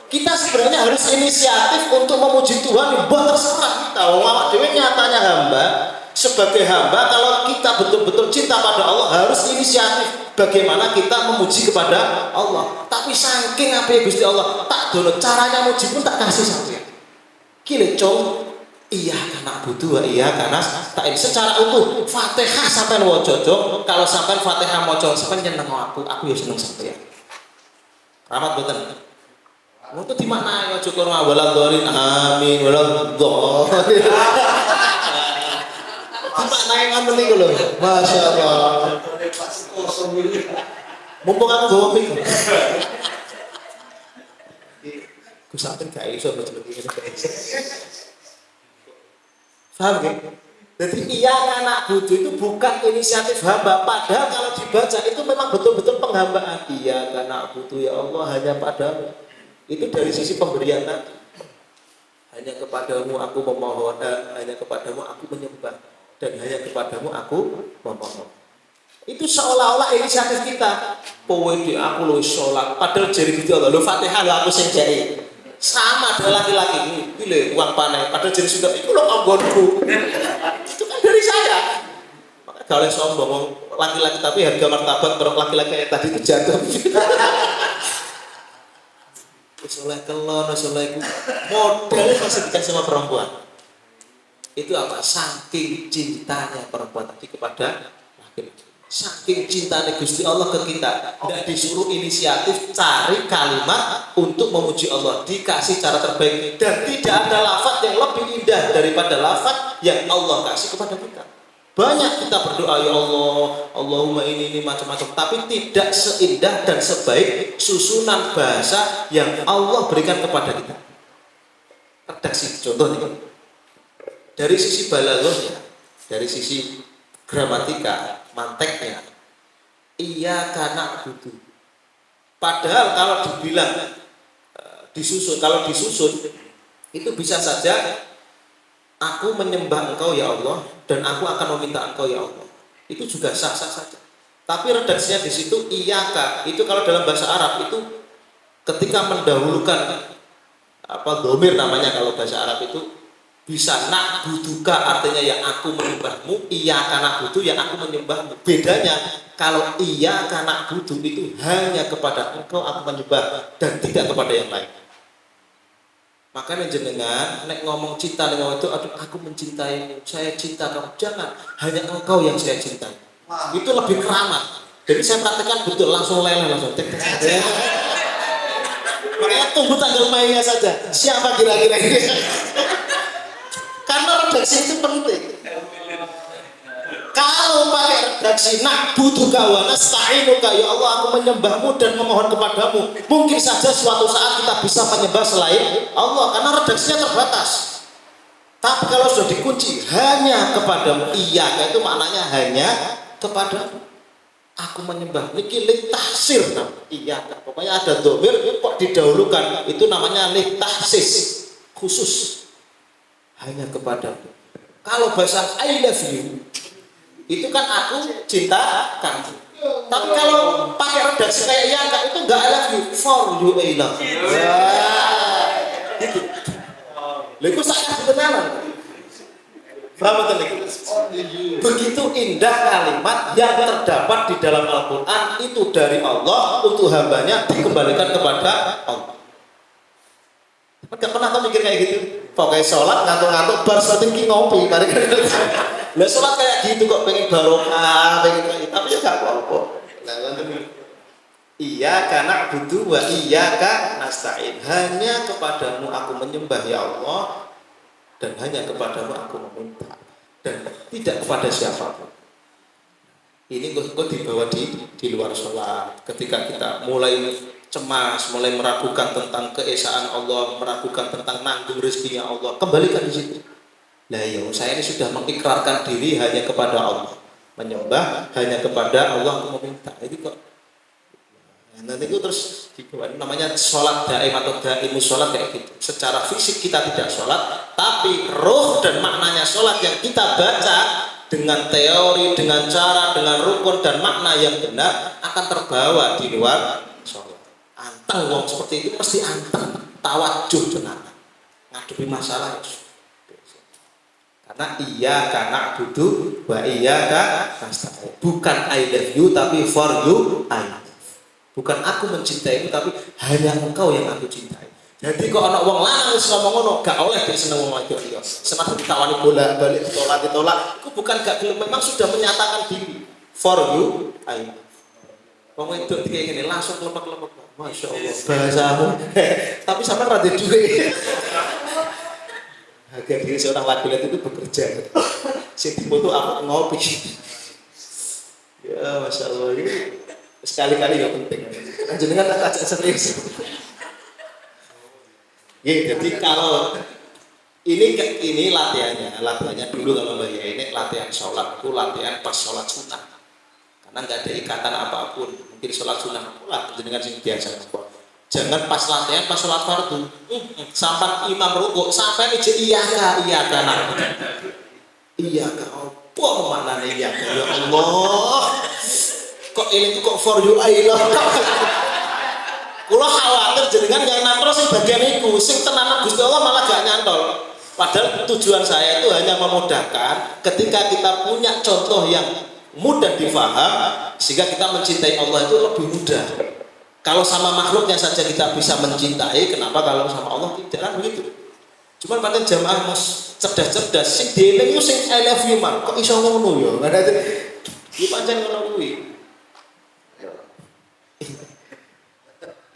Kita sebenarnya harus inisiatif untuk memuji Tuhan. Buat terserah kita. Awak dewe nyatanya hamba. Sebagai hamba, kalau kita betul-betul cinta pada Allah, harus inisiatif bagaimana kita memuji kepada Allah. Tapi saking apa ya Gusti Allah, tak dono caranya muji pun tak kasih sampean. Kile cung, iya karena butuh, iya karena tak secara utuh Fatihah sampean waca cung. Kalau sampean Fatihah maca sampean nyeneng aku ya seneng sampean. Rahmat boten. Untuk di mana ya cukur waladhdallin amin waladhdallin. Maknanya ngoten niku lho. Masyaallah. Mumpung aku gawa mic. Ku sampeyan gak iso baca begini. Paham nggih? Jadi iya anak butuh itu bukan inisiatif hamba. Padahal kalau dibaca itu memang betul-betul penghambaan. Iya anak butuh ya Allah hanya padamu. Itu dari sisi pemberian tadi. Hanya kepadamu aku memohon, hanya kepadamu aku menyembah, dan hanya kepadamu aku memohon. Itu seolah-olah inisiatif kita. Kowe di aku lu sholat, padahal jari gitu Allah, lu Fatihah lu aku sing jai. Sama ada laki-laki ini, pilih uang panen, padahal jari sudah itu lo anggonku. Itu kan dari saya. Maka gak oleh sombong laki-laki, tapi harga martabat kalau laki-laki yang tadi itu jatuh. Soleh kelon, soleh modal masih dikasih sama perempuan. Itu apa? Saking cintanya perempuan tadi kepada laki-laki. Saking cintanya Gusti Allah ke kita, tidak disuruh inisiatif cari kalimat untuk memuji Allah, dikasih cara terbaik, dan tidak ada lafaz yang lebih indah daripada lafaz yang Allah kasih kepada kita. Banyak kita berdoa ya Allah, Allahumma ini macam-macam, tapi tidak seindah dan sebaik susunan bahasa yang Allah berikan kepada kita. Redaksi contohnya dari sisi balaghahnya, dari sisi gramatika, manteknya, iya karena butuh. Padahal kalau dibilang disusun, kalau disusun itu bisa saja aku menyembah engkau ya Allah dan aku akan meminta engkau ya Allah. Itu juga sah-sah saja. Tapi redaksinya di situ iyaka. Itu kalau dalam bahasa Arab itu ketika mendahulukan dhamir namanya kalau bahasa Arab itu bisa nak butuhka artinya yang aku menyembahmu, iya karena butuh yang aku menyembahmu. Bedanya kalau iya karena butuh itu hanya kepada engkau aku menyembah dan tidak kepada yang lain. Makanya jenengan nek ngomong cinta dengan itu, aduh aku mencintaimu, saya cinta kamu, jangan hanya engkau yang saya cintai. Itu lebih keramat. Jadi saya praktekkan betul langsung leleh langsung. Makanya tunggu tanggal mainnya saja. Siapa kira-kira ini? Karena redaksi itu penting. Kalau pakai redaksi nak butuh kawan nasta'inuka ya Allah aku menyembahmu dan memohon kepadamu, mungkin saja suatu saat kita bisa menyembah selain Allah karena redaksinya terbatas. Tapi kalau sudah dikunci hanya kepadamu, iya itu maknanya hanya kepadamu aku menyembah. Niki litahsir iya pokoknya ada dhamir kok didahulukan, itu namanya litahsis, khusus hanya kepadamu. Kalau bahasa I love you itu kan aku cinta kamu. Tapi kalau pakai redaksi kayak ya itu enggak I love you, for you I love you. Gitu. Lalu sangat kenalan. Paham betul? Begitu indah kalimat yang terdapat di dalam Al-Quran itu dari Allah untuk hambanya dikembalikan kepada Allah. Gak pernah tuh mikir kayak gitu. Pokoknya sholat ngantuk-ngantuk bar seperti ngopi. Lah sholat kayak gitu kok pengen barokah, pengen kayak gitu. Tapi ya gak apa-apa. Iya karena butuh wa iya ka nasta'in. Hanya kepadamu aku menyembah ya Allah dan hanya kepadamu aku meminta dan tidak kepada siapapun. Ini kok dibawa di luar sholat. Ketika kita mulai cemas, mulai meragukan tentang keesaan Allah, meragukan tentang nanggung rezekinya Allah, kembalikan di situ. Nah, ya, saya ini sudah mengikrarkan diri hanya kepada Allah, menyembah hanya kepada Allah, meminta. Jadi kok nanti itu terus dibawa, namanya sholat daim atau daimus sholat kayak gitu. Secara fisik kita tidak sholat, tapi roh dan maknanya sholat yang kita baca dengan teori, dengan cara, dengan rukun dan makna yang benar akan terbawa di luar sholat. Anteng wong seperti itu pasti anteng, tawajuh tenan ngadepi masalah. Karena iya karena butuh wa iya nasta'in. Bukan I love you tapi for you I love. Bukan aku mencintaimu tapi hanya engkau yang aku cintai. Jadi kok ana wong lanang wis ngomong ngono gak oleh dia seneng wong wadon liya. Semar ditawani bolak-balik ditolak. Iku bukan gak gelem, memang sudah menyatakan diri. For you I love. Wong wedok iki ngene langsung lepek-lepek. Masya Allah bahasamu. Tapi sampai rada duwe. Agar diri seorang laki-laki itu bekerja. Si foto apa ngopi. Ya Masya Allah ini sekali-kali ya penting. Jenengan tak ajak serius. Ya, jadi kalau Ini latihannya dulu kalau Mbak ya, ini latihan sholat, itu latihan pas sholat sunnah, karena nggak ada ikatan apapun. Mungkin sholat sunnah pula dengan sing biasa. Jangan pas latihan pas sholat fardu, sampai imam rukuk sampai iya kak nak, iya kak, apa maknanya iya kak, ya Allah, kok ini tuh kok for you I love. Kulo khawatir jenengan yang nantol sing bagian iku, sing tenanan Gusti Allah malah gak nyantol. Padahal tujuan saya itu hanya memudahkan ketika kita punya contoh yang mudah difaham, sehingga kita mencintai Allah itu lebih mudah. Kalau sama makhluknya saja kita bisa mencintai, kenapa kalau sama Allah tidak? Kan begitu. Cuman pancen jamaah mus cerdas-cerdas sing dieling yo sing I love you man, kok iso ngono yo. Iki pancen ngono kuwi.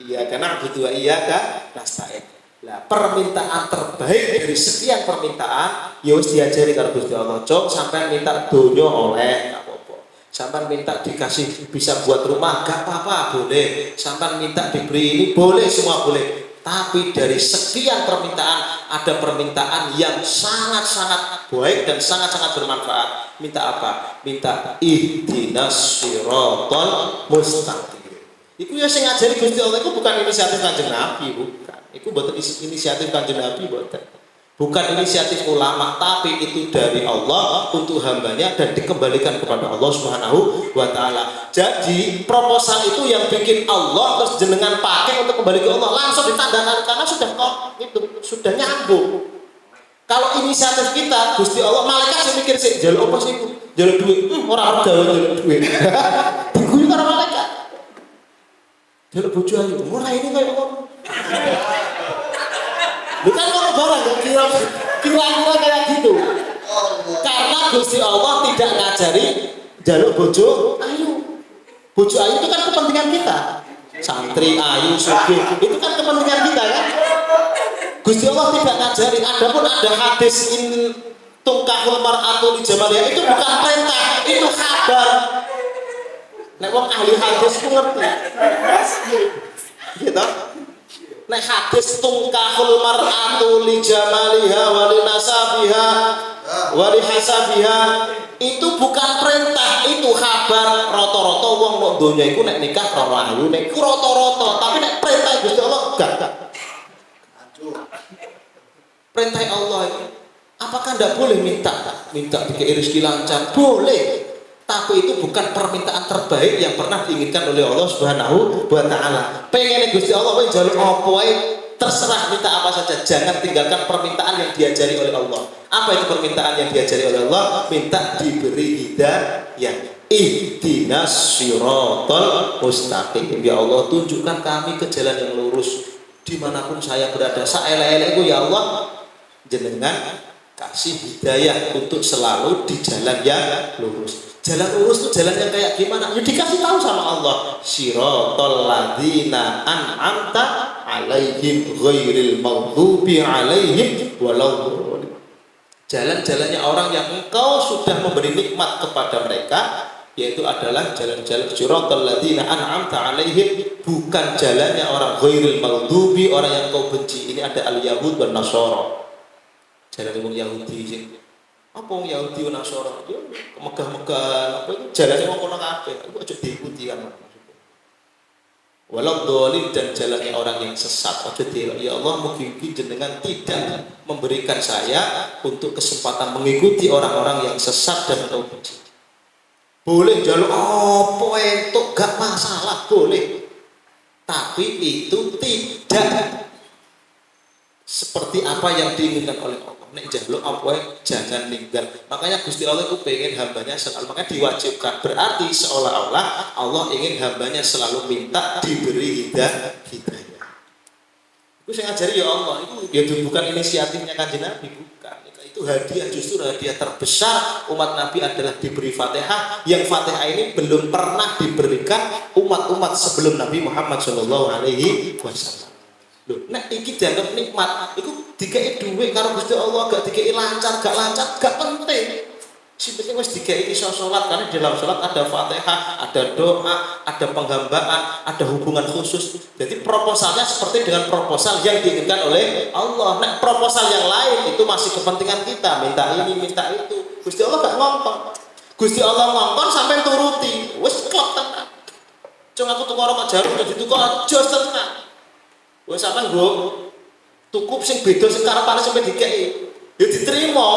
Iya karena butuh iya kan nasta'in. Nah, permintaan terbaik dari sekian permintaan ya wis diajari karo Gusti Allah. Cok sampai minta donya oleh gak apa-apa. Sampai minta dikasih bisa buat rumah gak apa-apa boleh. Sampai minta diberi ini boleh, semua boleh. Tapi dari sekian permintaan ada permintaan yang sangat-sangat baik dan sangat-sangat bermanfaat. Minta apa? Minta ihdinas siratal mustaqim. Iku ya sing ngajari Gusti Allah itu bukan inisiatif Kanjeng Nabi, bukan. Iku bukan inisiatif Kanjeng Nabi, bukan inisiatif ulama, tapi itu dari Allah untuk hambanya dan dikembalikan kepada Allah Subhanahu wa Ta'ala. Jadi proposal itu yang bikin Allah terus jenengan pakai untuk kembali ke Allah langsung ditandakan karena sudah kok itu sudah nyambung. Kalau inisiatif kita Gusti Allah, malaikat sing mikir sih jaluk apa sih itu? Jaluk duit, orang gawe jaluk duit. Diguyu karo malaikat. Jaluk bojo ayu, ora ini kayak ngono. Bukan kalau barang kira-kira kayak gitu. Karena Gusti Allah tidak ngajari jaluk bojo ayu. Bojo ayu itu kan kepentingan kita. Santri ayu sugih itu kan kepentingan kita kan. Gusti Allah tidak ngajari. Adapun ada hadis in tungkahul mar'atu li jamaliha itu bukan perintah, itu kabar. Nek wong ahli hadis ku ngerti. Gitu. Nek hadis tungkahul mar'atu li jamaliha wa li nasabiha wa li hasabiha itu bukan perintah, itu kabar. Rata-rata wong nek donya iku nek nikah karo ayu nek iku rata-rata, tapi nek perintah Gusti Allah gak. Perintah Allah itu apakah ndak boleh minta dikei rezeki lancar? Boleh. Tapi itu bukan permintaan terbaik yang pernah diinginkan oleh Allah Subhanahu wa Ta'ala. Pengen Gusti Allah wae njaluk apa wae terserah, minta apa saja, jangan tinggalkan permintaan yang diajari oleh Allah. Apa itu permintaan yang diajari oleh Allah? Minta diberi hidayah. Ihdinas siratal mustaqim. Ya Allah, tunjukkan kami ke jalan yang lurus dimanapun saya berada. Saelek-elekku ya Allah, jenengan kasih hidayah untuk selalu di jalan yang lurus. Jalan lurus itu jalan yang kayak gimana? Ya dikasih tahu sama Allah. Siratal ladzina an'amta alaihim ghairil maghdubi alaihim waladhdallin. Jalan-jalannya orang yang engkau sudah memberi nikmat kepada mereka, yaitu adalah jalan-jalan siratal ladzina an'amta alaihim, bukan jalannya orang ghairil maghdubi, orang yang kau benci. Ini ada al-yahud wan nasara. Jalan wong Yahudi sing apa wong Yahudi wan Nasara yo megah-megah apa itu jalannya wong kono kabeh, iku aja diikuti kan maksudnya. Walau dolim dan jalannya orang yang sesat aja dielok. Ya Allah, mugi-mugi jenengan tidak memberikan saya untuk kesempatan mengikuti orang-orang yang sesat dan engkau benci. Boleh jaluk apa entuk gak masalah, boleh. Tapi itu tidak seperti apa yang diinginkan oleh Allah. Nek jaluk apa jangan ninggal. Makanya Gusti Allah itu pengen hambanya selalu, makanya diwajibkan. Berarti seolah-olah Allah ingin hambanya selalu minta diberi hidayah. Itu saya ngajari ya Allah, itu ya bukan inisiatifnya Kanjeng Nabi, bukan. Itu hadiah, justru hadiah terbesar umat Nabi adalah diberi Fatihah. Yang Fatihah ini belum pernah diberikan umat-umat sebelum Nabi Muhammad SAW. Loh, nek iki dianggap nikmat, iku dikei duit karo Gusti Allah, gak dikei lancar, gak penting. Sing penting wis digawe iso salat, karena di dalam salat ada Fatihah, ada doa, ada penghambaan, ada hubungan khusus. Jadi proposalnya seperti dengan proposal yang diinginkan oleh Allah. Nah, proposal yang lain itu masih kepentingan kita, minta ini, minta itu. Gusti Allah gak ngongkon. Gusti Allah ngongkon sampai turuti. Wis klop tenan. Cung aku tuku rokok jarum udah ditukok aja tenan. Wis sampean nggo tuku sing beda sing karepane sampai dikeki. Ya diterima,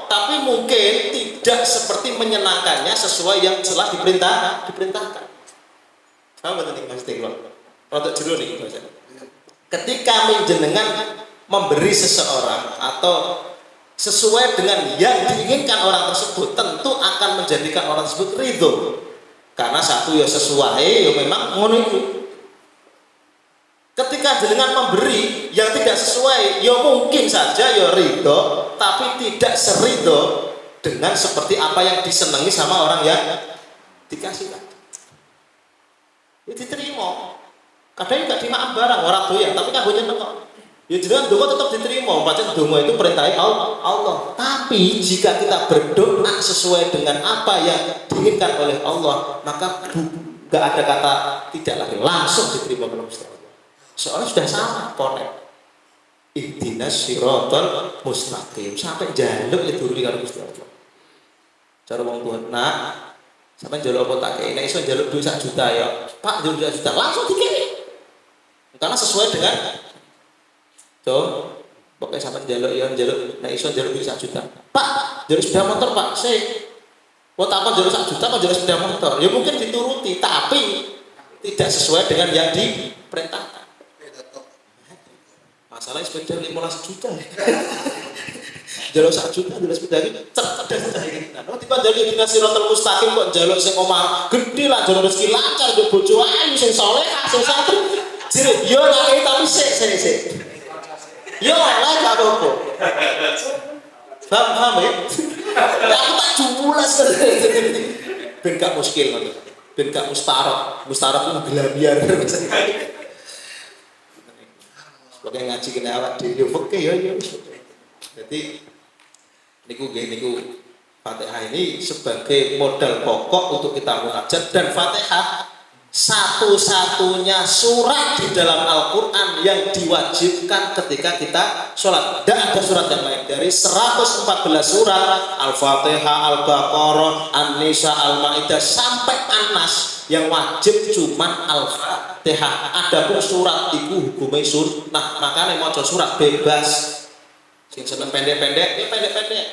tapi mungkin tidak seperti menyenangkannya sesuai yang telah diperintahkan. Paham betul nih Mas Tinglo? Rodok jero nih Mas. Ketika menjenengan memberi seseorang atau sesuai dengan yang diinginkan orang tersebut, tentu akan menjadikan orang tersebut ridho. Karena satu ya sesuai, ya memang ngono itu. Ketika jenengan memberi yang tidak sesuai, ya mungkin saja ya ridho, tapi tidak seridho dengan seperti apa yang disenangi sama orang yang dikasih. Ya diterima. Kadang nggak dimakan barang orang doyan, tapi kan nyeneng kok. Ya jenengan donga tetap diterima, pancen donga itu perintah Allah. Tapi jika kita berdoa sesuai dengan apa yang diinginkan oleh Allah, maka nggak ada kata tidak lagi, langsung diterima oleh Gusti Allah. Soalnya sudah sama konek. Ihdinas siratal mustaqim, sampai jaluk ya turun karo Gusti Allah. Cara wong tuwa, nak, sampai jaluk apa tak kei? Nek iso jaluk duit 1 juta ya. Pak, jaluk 1 juta langsung dikei. Karena sesuai dengan pokoknya sampai jaluk ya jaluk, nek iso jaluk duit 1 juta. Pak, jaluk sepeda motor, Pak. Kok takon jaluk 1 juta kok jaluk sepeda motor? Ya mungkin dituruti, tapi tidak sesuai dengan yang diperintahkan. Masalahnya sepeda 15 juta. Jaluk 1 juta, jaluk sepeda ini cerdas ini. Nah, tiba jaluk Ihdinas siratal mustaqim kok jaluk sing omah gede lah, jaluk rezeki lancar, jaluk bojo ayu sing salehah, sing santri. Jire, yo tak tapi sik. Yo lah gak apa-apa. Paham ya? Aku tak julas ben gak muskil ngono. Ben gak mustarab itu gelabiar. Pokoke ngaji kena awak dhewe fikih ya. Jadi niku Fatihah ini sebagai modal pokok untuk kita munajat, dan Fatihah satu-satunya surat di dalam Al-Quran yang diwajibkan ketika kita sholat. Tidak ada surat yang lain. Dari 114 surat, Al-Fatihah, Al-Baqarah, An-Nisa, Al-Ma'idah sampai An-Nas, yang wajib cuma Al-Fatihah. Adapun surat itu hukumnya sunnah, makanya mau surat bebas. Yang seneng pendek-pendek, ya pendek-pendek.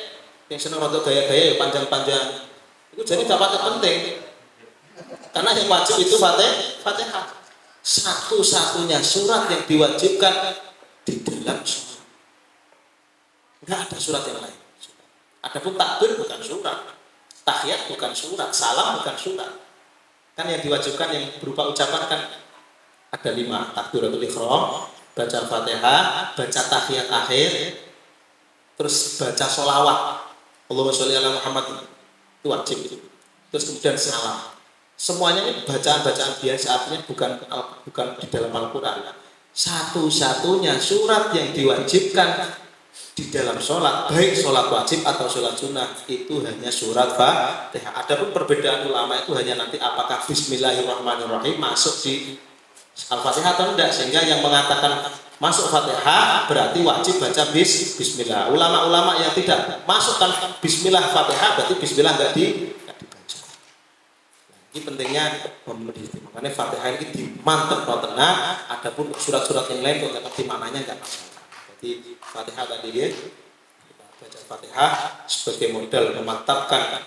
Yang seneng rada gaya-gaya, ya panjang-panjang. Itu jadi gak penting. Karena yang wajib itu Fatihah. Satu-satunya surat yang diwajibkan di dalam surat. Enggak ada surat yang lain. Adapun takbir bukan surat, tahiyat bukan surat, salam bukan surat. Kan yang diwajibkan yang berupa ucapan kan ada 5: takbiratul ihram, baca Fatihah, baca tahiyat akhir, terus baca sholawat. Allahumma sholli ala Muhammad, itu wajib itu. Terus kemudian salam. Semuanya ini bacaan-bacaan biasa, artinya bukan di dalam Al-Quran. Satu-satunya surat yang diwajibkan di dalam sholat, baik sholat wajib atau sholat sunnah, itu hanya surat Fatihah. Adapun perbedaan ulama itu hanya nanti apakah Bismillahirrahmanirrahim masuk di Al-Fatihah atau tidak, sehingga yang mengatakan masuk Fatihah berarti wajib baca Bismillah. Ulama-ulama yang tidak masukkan Bismillah Fatihah berarti Bismillah nggak dibaca. Ini pentingnya memilih. Makanya Fatihah ini dimantep tenang. Adapun surat-surat yang lain kalau ngerti maknanya nggak masalah. Jadi Fatihah tadi ya, kita baca Fatihah sebagai modal memantapkan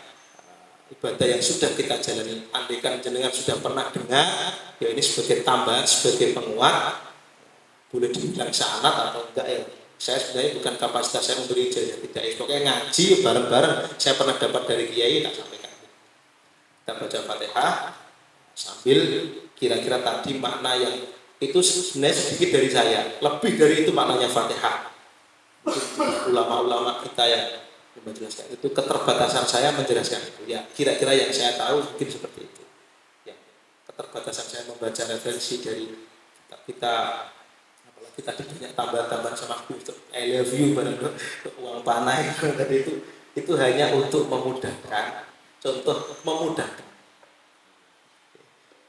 ibadah yang sudah kita jalani. Andaikan jenengan sudah pernah dengar, ya ini sebagai tambahan, sebagai penguat. Boleh dibilang sanad atau enggak ya. Saya sebenarnya bukan kapasitas saya memberi ijazah, tidak ya. Pokoknya ngaji bareng-bareng. Saya pernah dapat dari kiai, tak sampaikan. Kita baca Fatihah sambil kira-kira tadi makna yang itu sebenarnya sedikit dari saya, lebih dari itu maknanya Fatihah. Ulama-ulama kita yang menjelaskan itu, keterbatasan saya menjelaskan itu. Ya, kira-kira yang saya tahu mungkin seperti itu. Ya, keterbatasan saya membaca referensi dari kita apalagi tadi banyak tambahan-tambahan sama aku, I love you, uang panai tadi itu Itu hanya untuk memudahkan. Contoh memudahkan.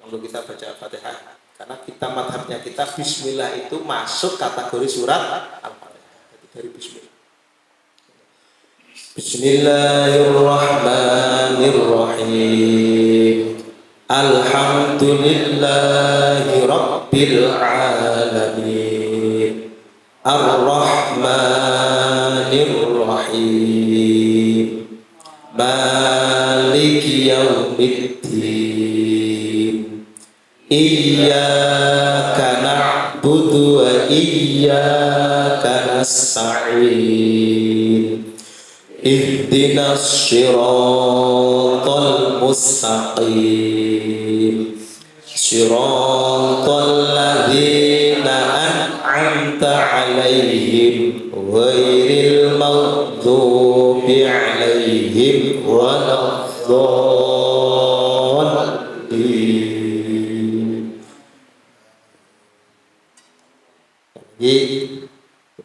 Kalau kita baca Al-Fatihah, karena kita madhabnya kita Bismillah itu masuk kategori surat Al-Fatihah. Jadi dari Bismillah. Bismillahirrahmanirrahim. Alhamdulillahi Rabbil Alamin. Ar-Rahmanir-Rahim. Maliki Yaumiddin. Iyyaka na'budu wa iyyaka nasta'in. Ihdinas siratal mustaqim. Siratal ladzina an'amta 'alaihim ghairil maghdubi 'alaihim waladdallin. Jadi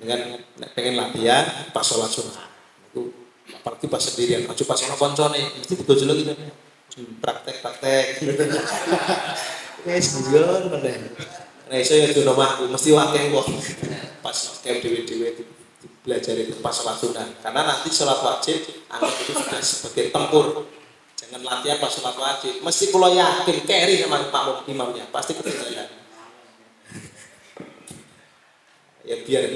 dengan pengen latihan pas sholat sunnah itu apalagi pas sendirian, maju pas sama koncone mesti digojol gitu. Praktek. Wes guyon meneh. Nek iso ya dono aku mesti wakeh kok. Pas kayak dhewe-dhewe belajar itu pas sholat sunnah. Karena nanti sholat wajib anggap itu sudah sebagai tempur. Jangan latihan pas sholat wajib. Mesti kula yakin keri sama makmum imamnya, pasti kepercayaan. Ya biar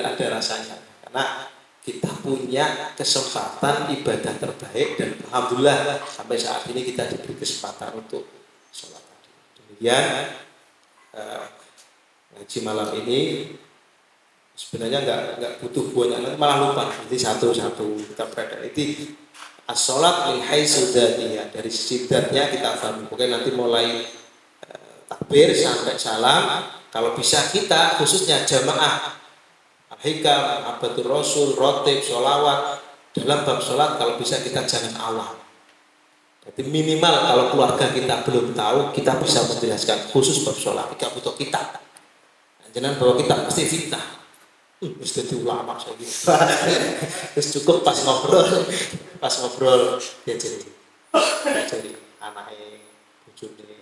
ada rasanya. Karena kita punya kesempatan ibadah terbaik dan alhamdulillah sampai saat ini kita diberi kesempatan untuk sholat tadi. Demikian ngaji malam ini sebenarnya nggak butuh banyak, malah lupa nanti satu-satu kita berada itu as-sholat min haitsu dzatiyah, dari sisi dzatnya kita paham. Pokoknya nanti mulai takbir sampai salam, kalau bisa kita khususnya jamaah Al-Hikam, Abadur Rasul, Rotib, Sholawat dalam bab sholat kalau bisa kita jangan awam. Jadi minimal kalau keluarga kita belum tahu kita bisa menjelaskan khusus bab sholat. Kita butuh kitab. Jangan bawa kitab pasti fitnah. Terus jadi ulama saya gitu. Terus cukup pas ngobrol ya jadi anaknya bujune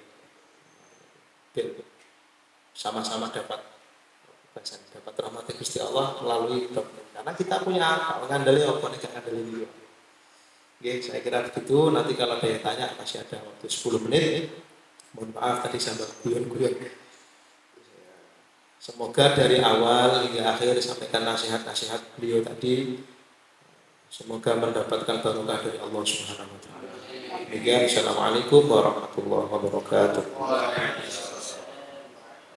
sama-sama dapat rahmat Gusti Allah melalui dokter. Karena kita punya apa? Ngandeli apa nih kan ngandeli dia. Oke, saya kira begitu. Nanti kalau ada yang tanya masih ada waktu 10 menit. Mohon maaf tadi sampai guyon-guyon. Semoga dari awal hingga akhir disampaikan nasihat-nasihat beliau tadi. Semoga mendapatkan barokah dari Allah Subhanahu wa taala. Demikian, assalamualaikum warahmatullahi wabarakatuh.